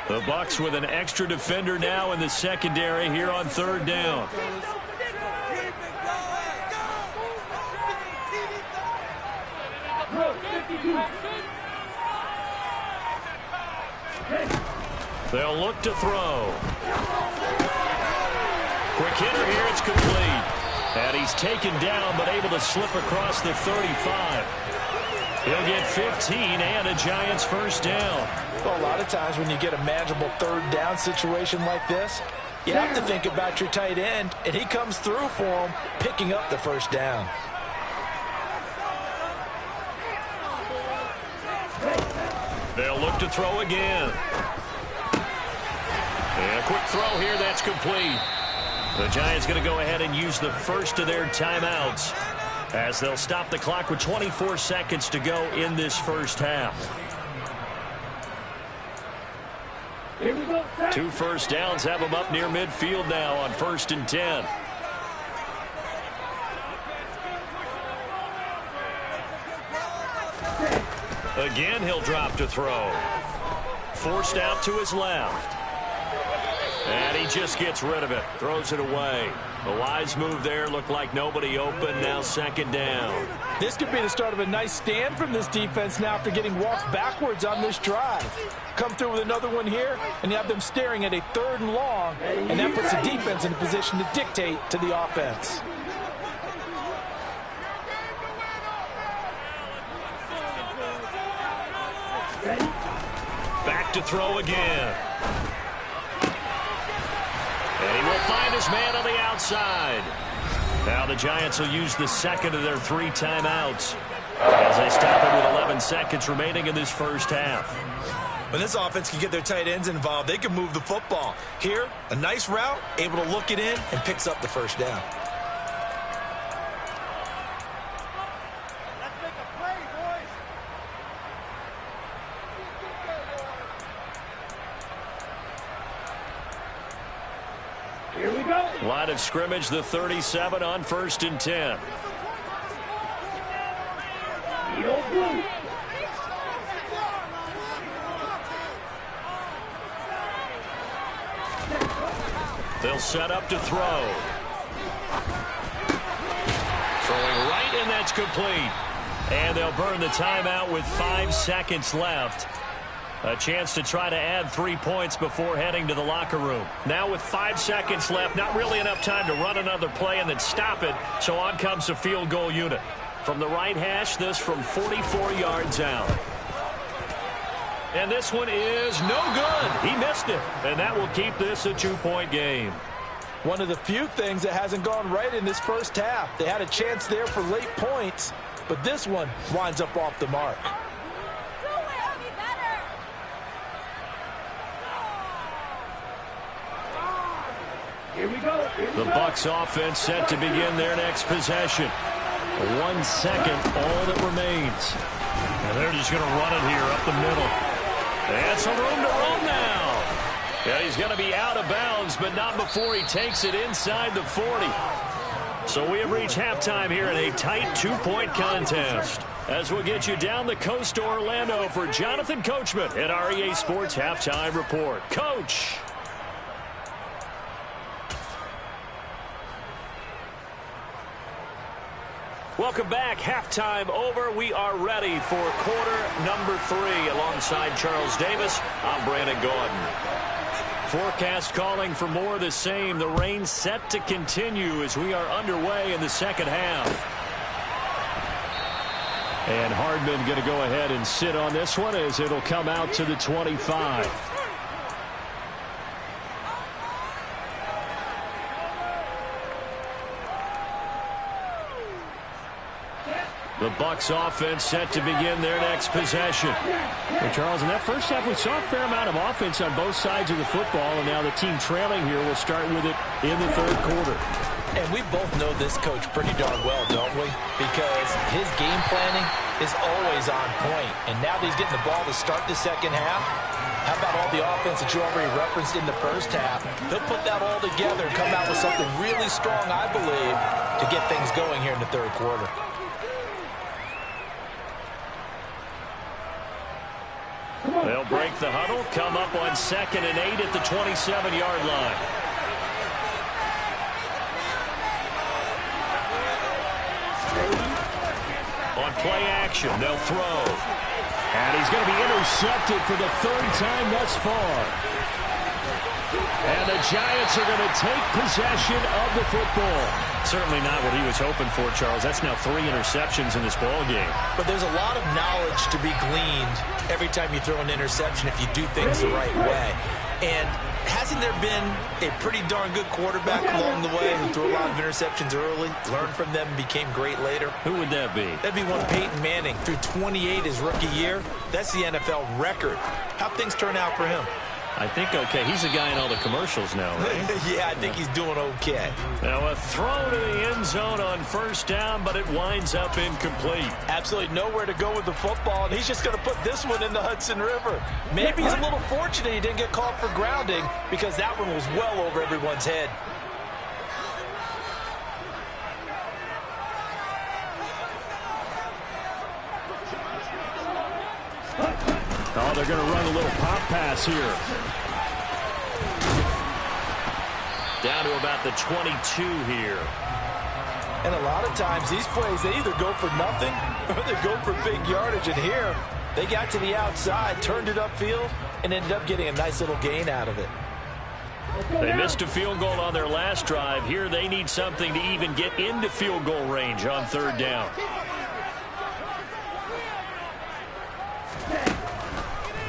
The Bucs with an extra defender now in the secondary here on 3rd down. They'll look to throw. Quick hitter here, it's complete. And he's taken down, but able to slip across the 35. He'll get 15 and a Giants first down. Well, a lot of times when you get a manageable 3rd down situation like this, you have to think about your tight end, and he comes through for him, picking up the first down. They'll look to throw again. And a quick throw here, that's complete. The Giants going to go ahead and use the first of their timeouts as they'll stop the clock with 24 seconds to go in this first half. 2 first downs have them up near midfield now on 1st and 10. Again, he'll drop to throw. Forced out to his left. And he just gets rid of it. Throws it away. A wise move there. Looked like nobody open. Now 2nd down. This could be the start of a nice stand from this defense now after getting walked backwards on this drive. Come through with another one here, and you have them staring at a 3rd and long, and that puts the defense in a position to dictate to the offense. Back to throw again. And he will find his man on the outside. Now the Giants will use the 2nd of their 3 timeouts as they stop it with 11 seconds remaining in this first half. When this offense can get their tight ends involved, they can move the football. Here, a nice route, able to look it in, and picks up the first down. Let's make a play, boys. Here we go. Line of scrimmage, the 37 on 1st and 10. Eagle blue. They'll set up to throw. Throwing right, and that's complete. And they'll burn the timeout with 5 seconds left. A chance to try to add 3 points before heading to the locker room. Now with 5 seconds left, not really enough time to run another play and then stop it. So on comes the field goal unit. From the right hash, this from 44 yards out. And this one is no good. He missed it. And that will keep this a 2-point game. One of the few things that hasn't gone right in this first half. They had a chance there for late points, but this one winds up off the mark. Here we go. The Bucs offense set to begin their next possession. 1 second, all that remains. And they're just going to run it here up the middle. And some room to run now. Yeah, he's going to be out of bounds, but not before he takes it inside the 40. So we have reached halftime here in a tight 2-point contest. As we'll get you down the coast to Orlando for Jonathan Coachman at our EA Sports Halftime Report. Coach. Welcome back. Halftime over. We are ready for quarter number 3. Alongside Charles Davis, I'm Brandon Gaudin. Forecast calling for more of the same. The rain set to continue as we are underway in the second half. And Hardman going to go ahead and sit on this one as it'll come out to the 25. The Bucs offense set to begin their next possession. Well, Charles, in that first half, we saw a fair amount of offense on both sides of the football, and now the team trailing here will start with it in the third quarter. And we both know this coach pretty darn well, don't we? Because his game planning is always on point. And now that he's getting the ball to start the second half, how about all the offense that you already referenced in the first half? He'll put that all together and come out with something really strong, I believe, to get things going here in the third quarter. They'll break the huddle, come up on 2nd and 8 at the 27-yard line. On play action, they'll throw. And he's going to be intercepted for the 3rd time thus far. And the Giants are going to take possession of the football. Certainly not what he was hoping for, Charles. That's now 3 interceptions in this ball game. But there's a lot of knowledge to be gleaned every time you throw an interception if you do things the right way. And hasn't there been a pretty darn good quarterback along the way who threw a lot of interceptions early, learned from them, became great later? Who would that be? That'd be one Peyton Manning. Through 28 his rookie year. That's the NFL record. How'd things turn out for him? I think okay. He's a guy in all the commercials now, right? Yeah, I think he's doing okay. Now a throw to the end zone on 1st down, but it winds up incomplete. Absolutely nowhere to go with the football, and he's just going to put this one in the Hudson River. Maybe he's a little fortunate he didn't get called for grounding because that one was well over everyone's head. Oh, they're going to run a little pop pass here. Down to about the 22 here. And a lot of times these plays, they either go for nothing or they go for big yardage. And here, they got to the outside, turned it upfield, and ended up getting a nice little gain out of it. They missed a field goal on their last drive. Here they need something to even get into field goal range on 3rd down.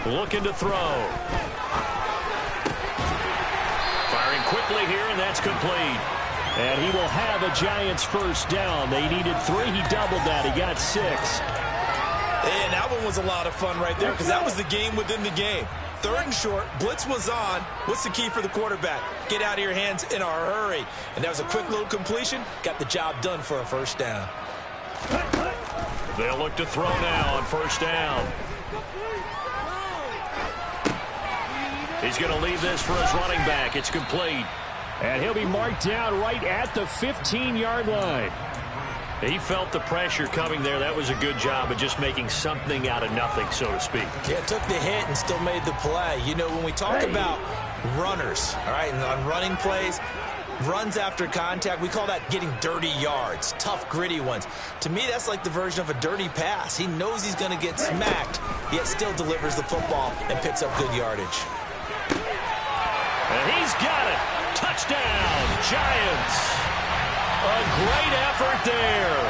Looking to throw. Firing quickly here, and that's complete. And he will have a Giants 1st down. They needed 3. He doubled that. He got 6. And that one was a lot of fun right there because that was the game within the game. 3rd and short, blitz was on. What's the key for the quarterback? Get out of your hands in a hurry. And that was a quick little completion. Got the job done for a 1st down. They'll look to throw now on 1st down. He's going to leave this for his running back. It's complete. And he'll be marked down right at the 15-yard line. He felt the pressure coming there. That was a good job of just making something out of nothing, so to speak. Yeah, took the hit and still made the play. You know, when we talk about runners, all right, and on running plays, runs after contact, we call that getting dirty yards, tough, gritty ones. To me, that's like the version of a dirty pass. He knows he's going to get smacked, yet still delivers the football and picks up good yardage. And he's got it. Touchdown, Giants. A great effort there.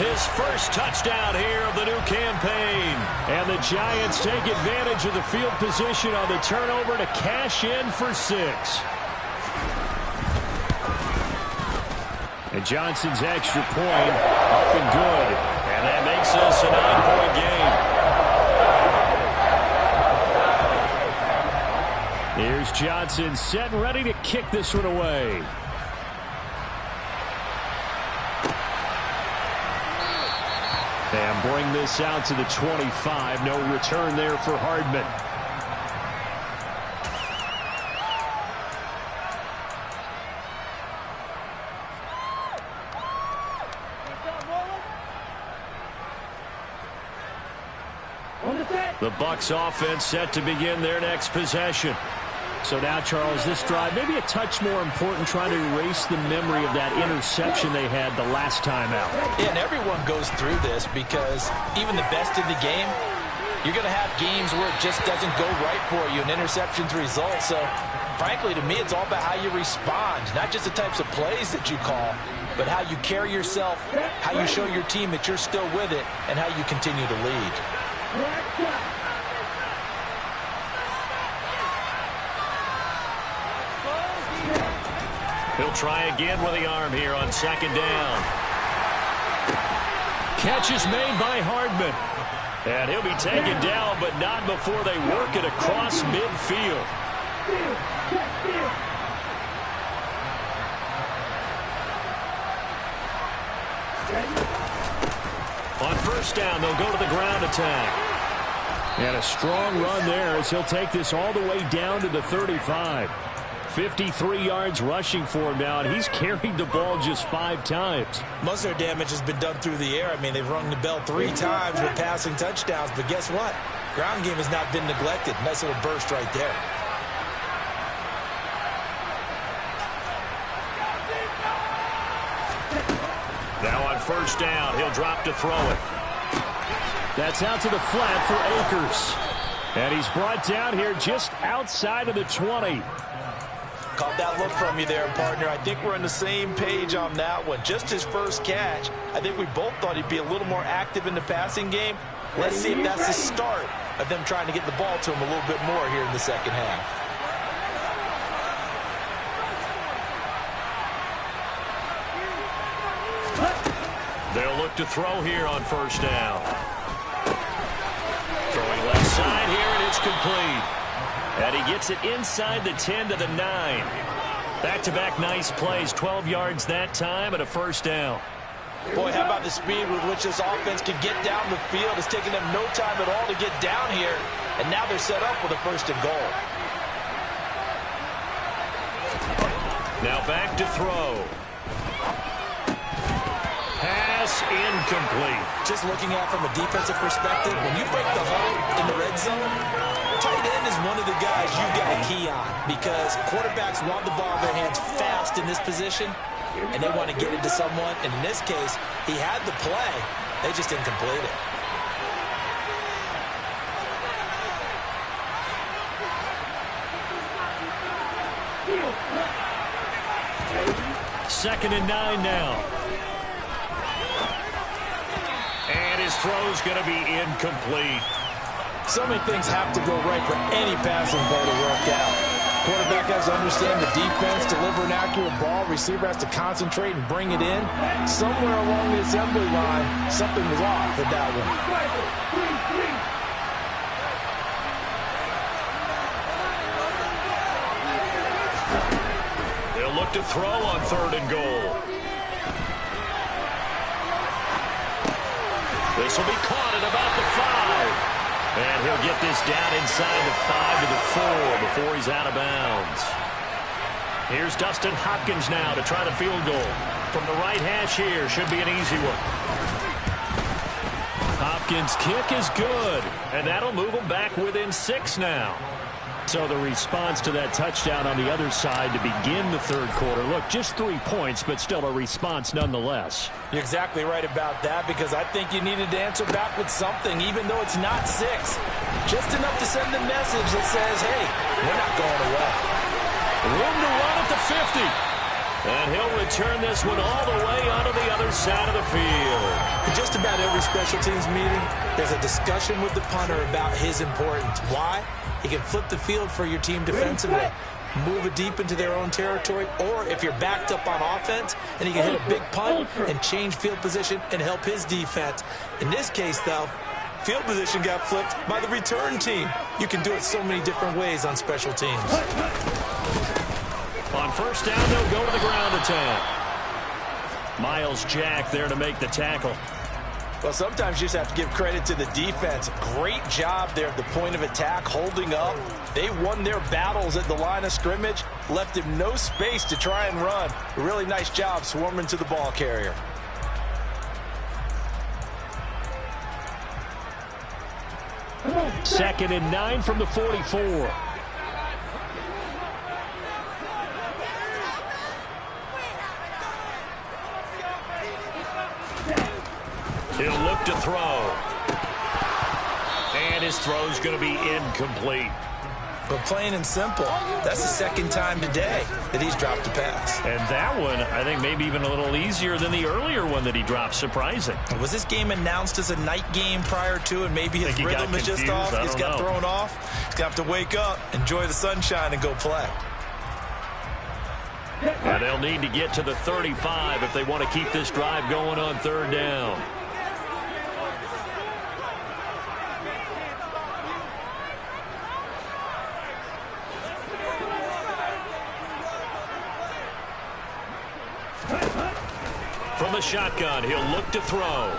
His first touchdown here of the new campaign. And the Giants take advantage of the field position on the turnover to cash in for 6. And Johnson's extra point up and good. And that makes this a 9-point game. Here's Johnson set and ready to kick this one away. And bring this out to the 25. No return there for Hardman. The Bucs offense set to begin their next possession. So now, Charles, this drive maybe a touch more important, trying to erase the memory of that interception they had the last time out. Yeah, and everyone goes through this because even the best in the game, you're going to have games where it just doesn't go right for you, and interceptions result. So, frankly, to me, it's all about how you respond, not just the types of plays that you call, but how you carry yourself, how you show your team that you're still with it, and how you continue to lead. He'll try again with the arm here on second down. Catch is made by Hardman. And he'll be taken down, but not before they work it across midfield. On first down, they'll go to the ground attack. And a strong run there as he'll take this all the way down to the 35. 53 yards rushing for him now, and he's carried the ball just 5 times. Most of their damage has been done through the air. I mean, they've rung the bell 3 times with passing touchdowns, but guess what? Ground game has not been neglected. Nice little burst right there. Now on first down, he'll drop to throw it. That's out to the flat for Akers. And he's brought down here just outside of the 20. Caught that look from you there, partner. I think we're on the same page on that one. Just his first catch. I think we both thought he'd be a little more active in the passing game. Let's see if that's the start of them trying to get the ball to him a little bit more here in the second half. They'll look to throw here on first down. Throwing left side here, and it's complete. And he gets it inside the 10 to the 9. Back-to-back nice plays, 12 yards that time and a first down. Boy, how about the speed with which this offense can get down the field? It's taken them no time at all to get down here, and now they're set up with a first and goal. Now back to throw. Pass incomplete. Just looking at it from a defensive perspective, when you break the huddle in the red zone, tight end is one of the guys you've got to key on because quarterbacks want the ball in their hands fast in this position, and they want to get it to someone. And in this case, he had the play. They just didn't complete it. Second and 9 now. And his throw's going to be incomplete. So many things have to go right for any passing play to work out. Quarterback has to understand the defense, deliver an accurate ball. Receiver has to concentrate and bring it in. Somewhere along the assembly line, something was off with that one. They'll look to throw on third and goal. This will be caught at about the 5. And he'll get this down inside the 5 to the 4 before he's out of bounds. Here's Dustin Hopkins now to try the field goal. From the right hash here, should be an easy one. Hopkins' kick is good, and that'll move him back within 6 now. So the response to that touchdown on the other side to begin the third quarter. Look, just 3 points, but still a response nonetheless. You're exactly right about that because I think you needed to answer back with something, even though it's not 6. Just enough to send a message that says, hey, we're not going away. Room to run at the 50. And he'll return this one all the way onto the other side of the field. In just about every special teams meeting, there's a discussion with the punter about his importance. Why? He can flip the field for your team defensively, move it deep into their own territory, or if you're backed up on offense, and he can hit a big punt and change field position and help his defense. In this case, though, field position got flipped by the return team. You can do it so many different ways on special teams. On first down, they'll go to the ground attack. Miles Jack there to make the tackle. Well, sometimes you just have to give credit to the defense. Great job there at the point of attack, holding up. They won their battles at the line of scrimmage, left him no space to try and run. A really nice job swarming to the ball carrier. 2nd and 9 from the 44. He'll look to throw. And his throw's going to be incomplete. But plain and simple, that's the second time today that he's dropped a pass. And that one, I think, maybe even a little easier than the earlier one that he dropped. Surprising. Was this game announced as a night game prior to, and maybe his rhythm is just off? He's got thrown off. He's going to have to wake up, enjoy the sunshine, and go play. And they'll need to get to the 35 if they want to keep this drive going on 3rd down. From the shotgun, he'll look to throw.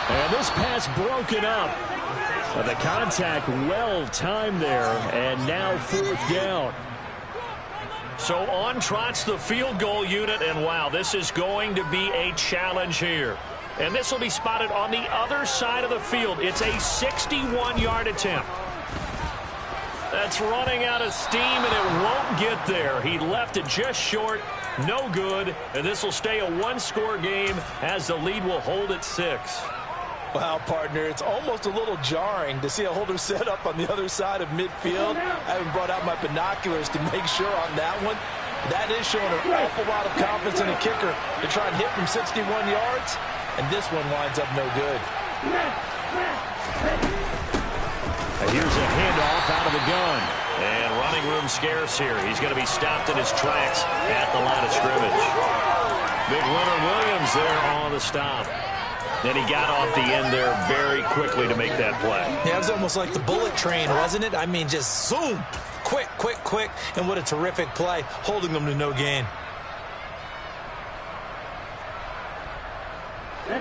And this pass broken up. The contact well timed there, and now 4th down. So on trots the field goal unit, and wow, this is going to be a challenge here. And this will be spotted on the other side of the field. It's a 61-yard attempt. That's running out of steam, and it won't get there. He left it just short. No good, and this will stay a 1-score game as the lead will hold at 6. Wow, partner, it's almost a little jarring to see a holder set up on the other side of midfield. I haven't brought out my binoculars to make sure on that one. That is showing an awful lot of confidence in a kicker to try and hit from 61 yards, and this one winds up no good. Here's a handoff out of the gun. And running room scarce here. He's going to be stopped in his tracks at the line of scrimmage. Big Leonard Williams there on the stop. Then he got off the end there very quickly to make that play. Yeah, it was almost like the bullet train, wasn't it? I mean, just zoom. Quick, quick, quick. And what a terrific play, holding them to no gain.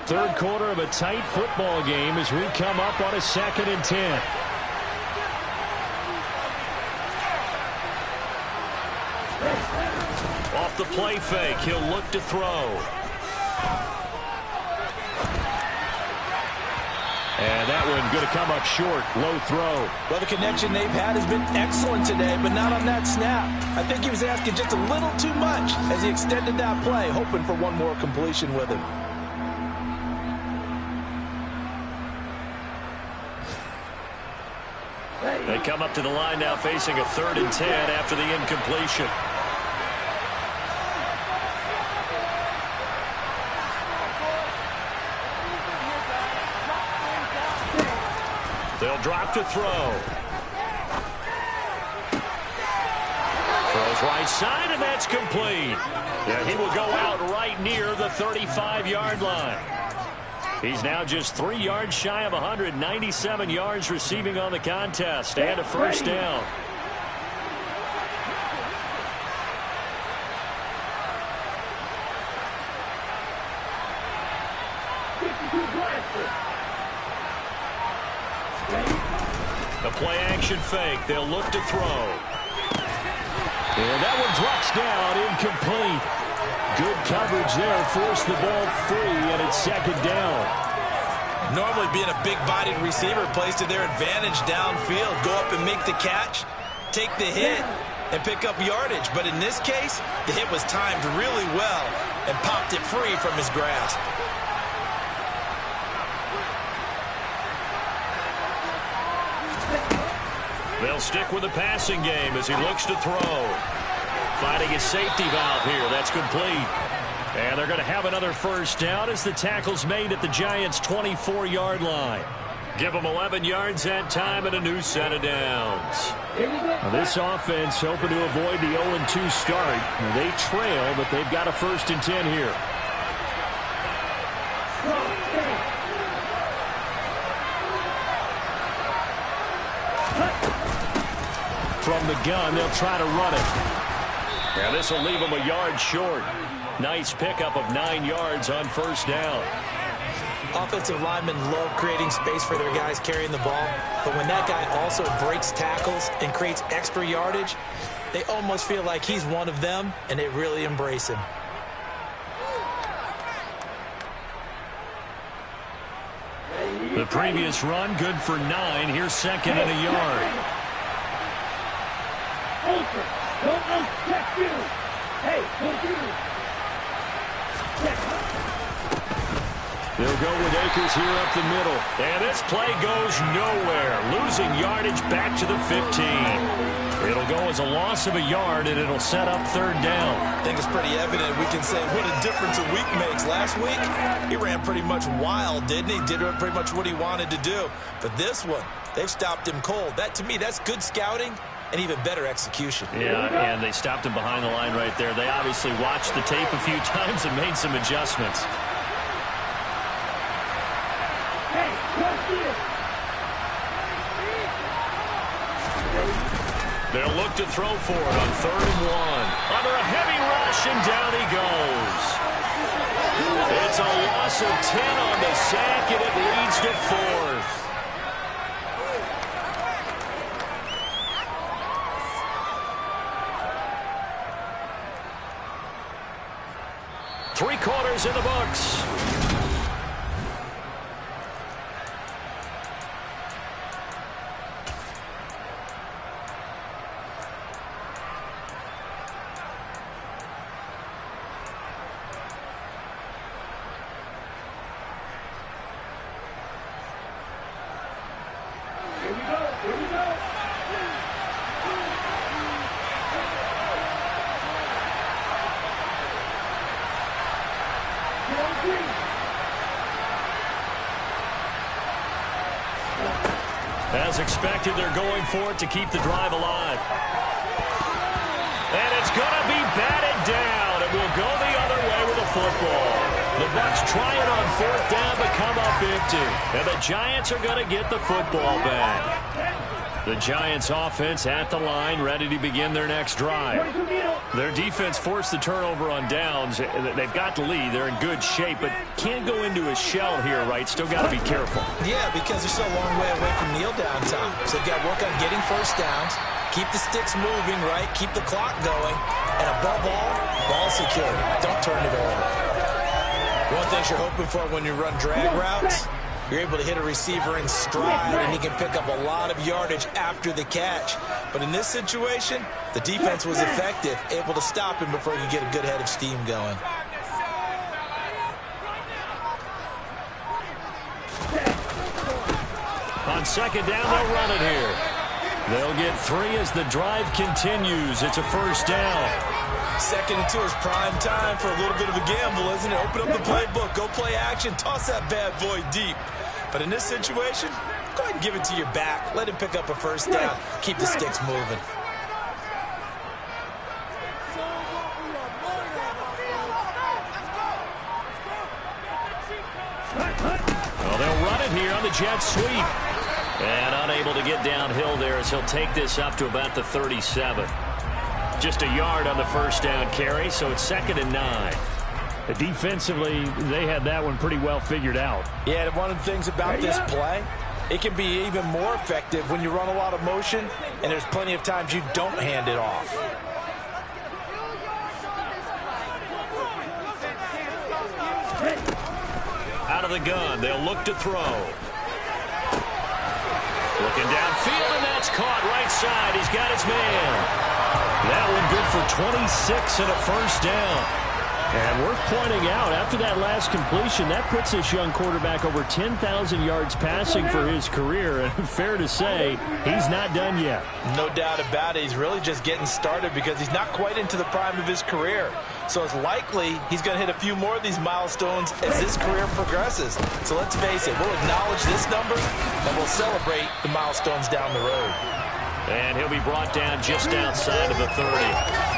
3rd quarter of a tight football game as we come up on a 2nd and 10. Off the play fake, he'll look to throw. And that one going to come up short. Low throw. Well, the connection they've had has been excellent today, but not on that snap. I think he was asking just a little too much as he extended that play, hoping for one more completion with him. They come up to the line now facing a 3rd and 10 after the incompletion. They'll drop to throw. Throws right side, and that's complete. Yeah, he will go out right near the 35-yard line. He's now just 3 yards shy of 197 yards receiving on the contest, and a 1st down. The play action fake. They'll look to throw. And that one drops down, incomplete. Good coverage there, forced the ball free, and it's 2nd down. Normally being a big-bodied receiver plays to their advantage downfield. Go up and make the catch, take the hit, and pick up yardage. But in this case, the hit was timed really well and popped it free from his grasp. They'll stick with the passing game as he looks to throw. Finding his safety valve here. That's complete. And they're going to have another 1st down as the tackle's made at the Giants' 24-yard line. Give them 11 yards that time and a new set of downs. Now this offense hoping to avoid the 0-2 start. They trail, but they've got a 1st and 10 here. From the gun, they'll try to run it. Yeah, this will leave them a yard short. Nice pickup of 9 yards on 1st down. Offensive linemen love creating space for their guys carrying the ball, but when that guy also breaks tackles and creates extra yardage, they almost feel like he's one of them, and they really embrace him. The The previous run, good for 9. Here's second and a yard. Ultra, don't uncheck you. Hey, don't you. They'll go with Akers here up the middle. And this play goes nowhere. Losing yardage back to the 15. It'll go as a loss of a yard, and it'll set up third down. I think it's pretty evident. We can say what a difference a week makes. Last week, he ran pretty much wild, didn't he? Did pretty much what he wanted to do. But this one, they've stopped him cold. That, to me, that's good scouting and even better execution. Yeah, and they stopped him behind the line right there. They obviously watched the tape a few times and made some adjustments. Hey, watch this. They'll look to throw for it on 3rd and 1. Under a heavy rush, and down he goes. It's a loss of 10 on the sack, and it leads to 4th. Three quarters in the books. As expected, they're going for it to keep the drive alive. And it's going to be batted down. It will go the other way with a football. The Bucs try it on 4th down, but come up empty. And the Giants are going to get the football back. The Giants offense at the line, ready to begin their next drive. Their defense forced the turnover on downs. They've got the lead. They're in good shape, but can't go into a shell here, right? Still got to be careful. Yeah, because they're still a long way away from kneel down time. So they've got to work on getting first downs, keep the sticks moving, right? Keep the clock going. And above all, ball security. Don't turn it over. One thing you're hoping for when you run drag routes, you're able to hit a receiver in stride, and he can pick up a lot of yardage after the catch. But in this situation, the defense was effective, able to stop him before he could get a good head of steam going. On 2nd down, they'll run it here. They'll get 3 as the drive continues. It's a first down. 2nd and 2 is prime time for a little bit of a gamble, isn't it? Open up the playbook, go play action, toss that bad boy deep. But in this situation, go ahead and give it to your back. Let him pick up a first down. Keep the sticks moving. Well, they'll run it here on the jet sweep. And unable to get downhill there as he'll take this up to about the 37. Just a yard on the first down carry, so it's 2nd and 9. Defensively, they had that one pretty well figured out. Yeah, one of the things about this play, it can be even more effective when you run a lot of motion, and there's plenty of times you don't hand it off. Out of the gun, they'll look to throw. Looking downfield, and that's caught right side. He's got his man. That one good for 26 and a first down. And worth pointing out, after that last completion, that puts this young quarterback over 10,000 yards passing for his career. And fair to say, he's not done yet. No doubt about it. He's really just getting started because he's not quite into the prime of his career. So it's likely he's going to hit a few more of these milestones as his career progresses. So let's face it, we'll acknowledge this number and we'll celebrate the milestones down the road. And he'll be brought down just outside of the 30.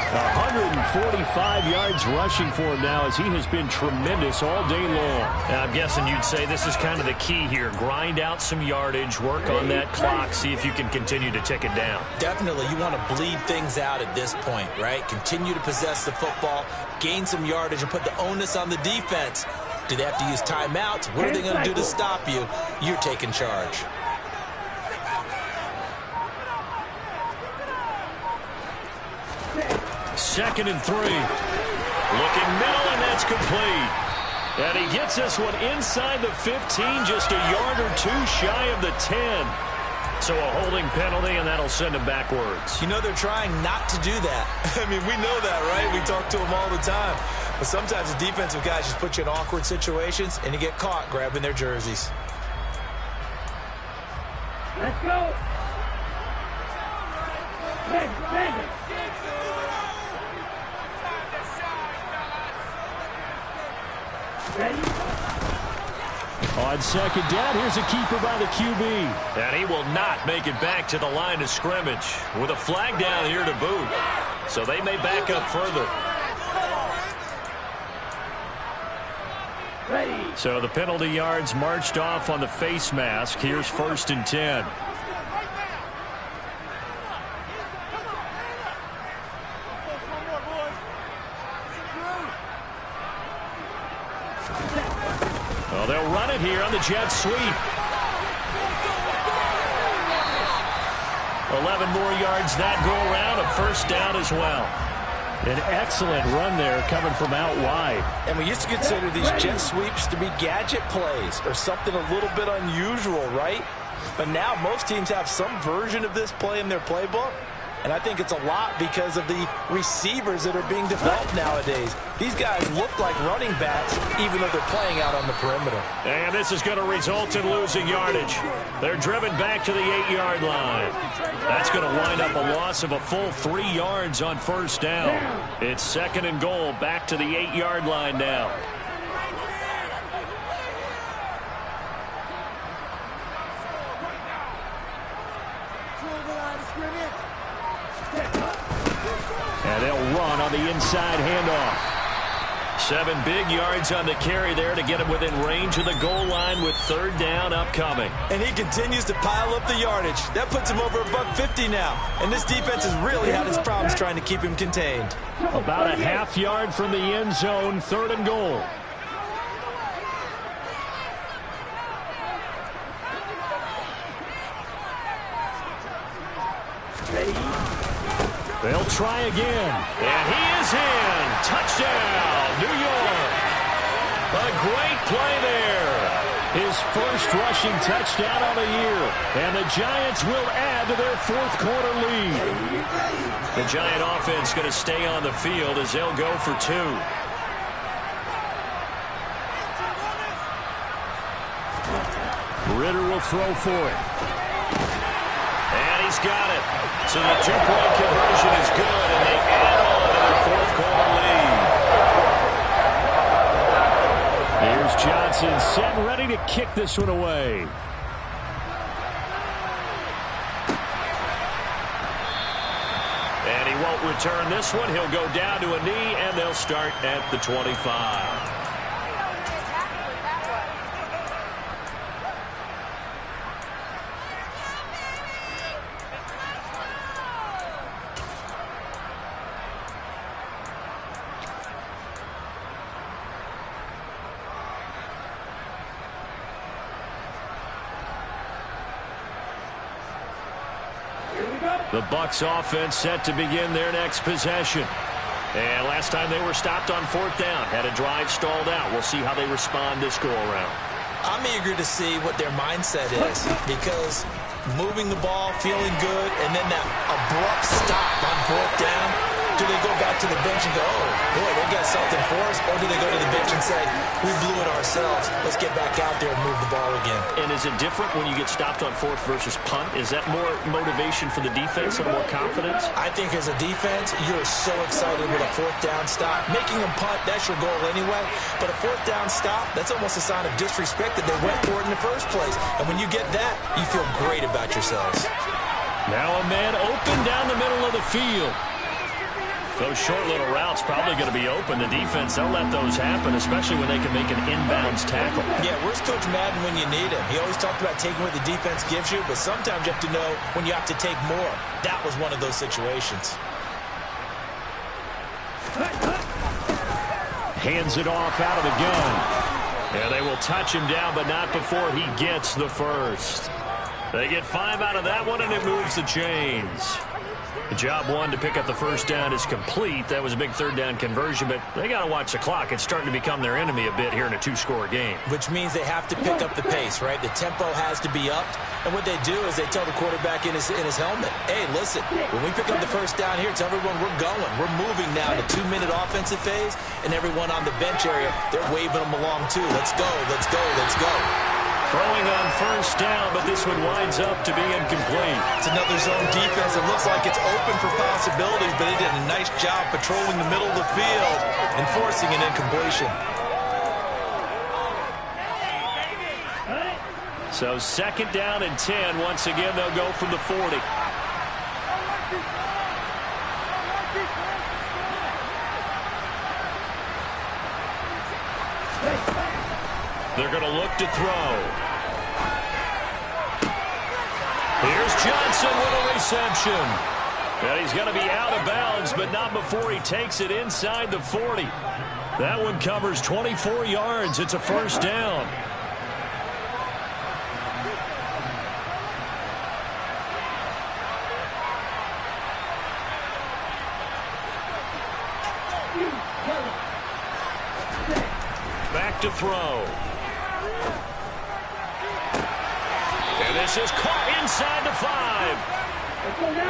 145 yards rushing for him now as he has been tremendous all day long. Now, I'm guessing you'd say this is kind of the key here. Grind out some yardage, work on that clock, see if you can continue to tick it down. Definitely, you want to bleed things out at this point, right? Continue to possess the football, gain some yardage, and put the onus on the defense. Do they have to use timeouts? What are they going to do to stop you? You're taking charge. Second and 3. Looking middle, and that's complete. And he gets this one inside the 15, just a yard or two shy of the 10. So a holding penalty, and that'll send him backwards. You know, they're trying not to do that. I mean, we know that, right? We talk to them all the time. But sometimes the defensive guys just put you in awkward situations, and you get caught grabbing their jerseys. Let's go. Ready? On second down, here's a keeper by the QB. And he will not make it back to the line of scrimmage with a flag down here to boot. So they may back up further. Ready. So the penalty yards marched off on the face mask. Here's 1st and 10. Well, they'll run it here on the jet sweep. 11 more yards that go around, a 1st down as well. An excellent run there coming from out wide. And we used to consider these jet sweeps to be gadget plays or something a little bit unusual, right? But now most teams have some version of this play in their playbook. And I think it's a lot because of the receivers that are being developed nowadays. These guys look like running backs even though they're playing out on the perimeter. And this is going to result in losing yardage. They're driven back to the 8-yard line. That's going to wind up a loss of a full 3 yards on 1st down. It's 2nd and goal, back to the 8-yard line now. And they'll run on the inside handoff. 7 big yards on the carry there to get him within range of the goal line with 3rd down upcoming. And he continues to pile up the yardage. That puts him over $150 now. And this defense has really had its problems trying to keep him contained. About a half yard from the end zone, 3rd and goal. They'll try again. And he is in. Touchdown, New York. A great play there. His first rushing touchdown of the year. And the Giants will add to their 4th quarter lead. The Giant offense going to stay on the field as they'll go for 2. Ritter will throw for it. And he's got it. So the 2-point conversion is good, and they add on to their 4th quarter lead. Here's Johnson set and ready to kick this one away. And he won't return this one. He'll go down to a knee, and they'll start at the 25. The Bucs offense set to begin their next possession. And last time they were stopped on 4th down, had a drive stalled out. We'll see how they respond this go-around. I'm eager to see what their mindset is because moving the ball, feeling good, and then that abrupt stop on 4th down, do they go back to the bench and go, oh, boy, they got something for us? Or do they go to the bench and say, we blew it ourselves. Let's get back out there and move the ball again. And is it different when you get stopped on 4th versus punt? Is that more motivation for the defense and more confidence? I think as a defense, you're so excited with a 4th down stop. Making them punt, that's your goal anyway. But a 4th down stop, that's almost a sign of disrespect that they went for it in the first place. And when you get that, you feel great about yourselves. Now a man open down the middle of the field. Those short little routes probably going to be open. The defense, they'll let those happen, especially when they can make an inbounds tackle. Yeah, where's Coach Madden when you need him? He always talked about taking what the defense gives you, but sometimes you have to know when you have to take more. That was one of those situations. Hands it off out of the gun. And they will touch him down, but not before he gets the first. They get 5 out of that one, and it moves the chains. The job one to pick up the first down is complete. That was a big third down conversion, but they got to watch the clock. It's starting to become their enemy a bit here in a two-score game. Which means they have to pick up the pace, right? The tempo has to be upped. And what they do is they tell the quarterback in his helmet, hey, listen, when we pick up the first down here, tell everyone we're going. We're moving now to 2-minute offensive phase, and everyone on the bench area, they're waving them along too. Let's go, let's go, let's go. Throwing on first down, but this one winds up to be incomplete. It's another zone defense. It looks like it's open for possibilities, but they did a nice job patrolling the middle of the field and forcing an incompletion. So second down and 10. Once again, they'll go from the 40. They're going to look to throw. Here's Johnson with a reception. And he's going to be out of bounds, but not before he takes it inside the 40. That one covers 24 yards. It's a first down. Back to throw. And this is caught inside the 5.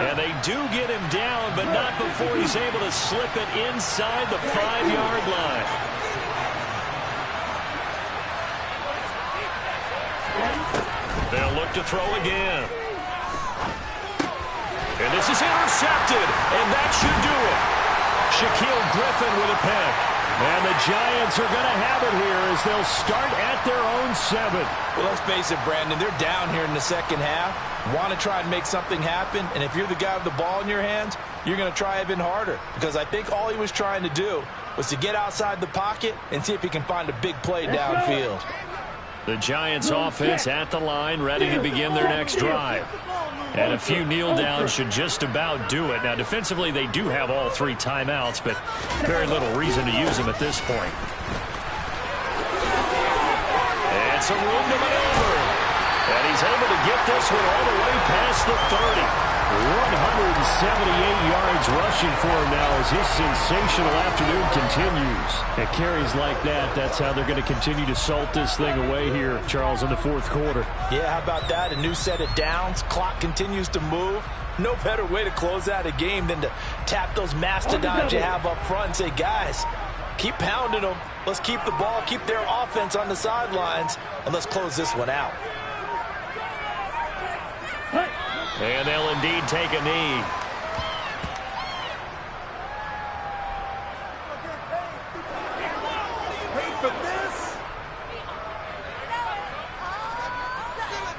And they do get him down, but not before he's able to slip it inside the 5-yard line. They'll look to throw again. And this is intercepted, and that should do it. Shaquill Griffin with a pick. And the Giants are going to have it here as they'll start at their own 7. Well, let's face it, Brandon, they're down here in the second half. Want to try and make something happen, and if you're the guy with the ball in your hands, you're going to try even harder. Because I think all he was trying to do was to get outside the pocket and see if he can find a big play downfield. The Giants offense at the line, ready to begin their next drive. And a few kneel downs should just about do it. Now, defensively, they do have all 3 timeouts, but very little reason to use them at this point. And some room to maneuver. And he's able to get this one all the way past the 30. 178 yards rushing for him now as his sensational afternoon continues. At carries like that, that's how they're going to continue to salt this thing away here, Charles, in the fourth quarter. Yeah, how about that? A new set of downs. Clock continues to move. No better way to close out a game than to tap those mastodons you have up front and say, guys, keep pounding them. Let's keep the ball, keep their offense on the sidelines, and let's close this one out. And they'll indeed take a knee. Wait for this.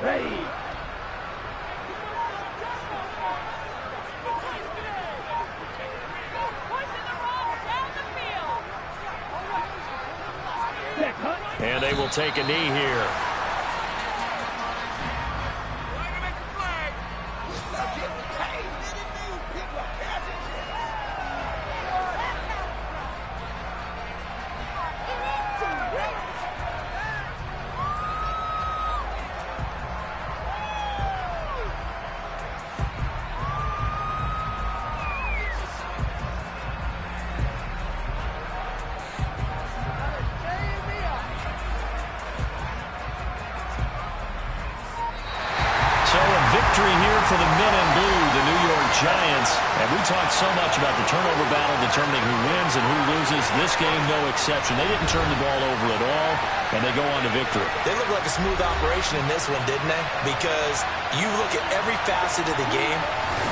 Ready. And they will take a knee here. For the men in blue, the New York Giants. And we talked so much about the turnover battle determining who wins and who loses. This game, no exception. They didn't turn the ball over at all, and they go on to victory. They look like a smooth operation in this one, didn't they? Because you look at every facet of the game,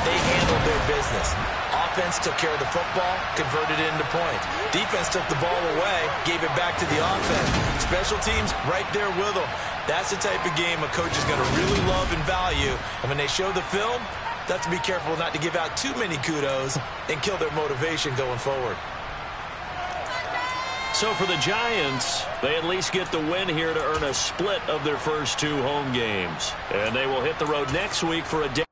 they handled their business. Offense took care of the football, converted it into points. Defense took the ball away, gave it back to the offense. Special teams right there with them. That's the type of game a coach is going to really love and value. And when they show the film, they have to be careful not to give out too many kudos and kill their motivation going forward. So for the Giants, they at least get the win here to earn a split of their first 2 home games. And they will hit the road next week for a day.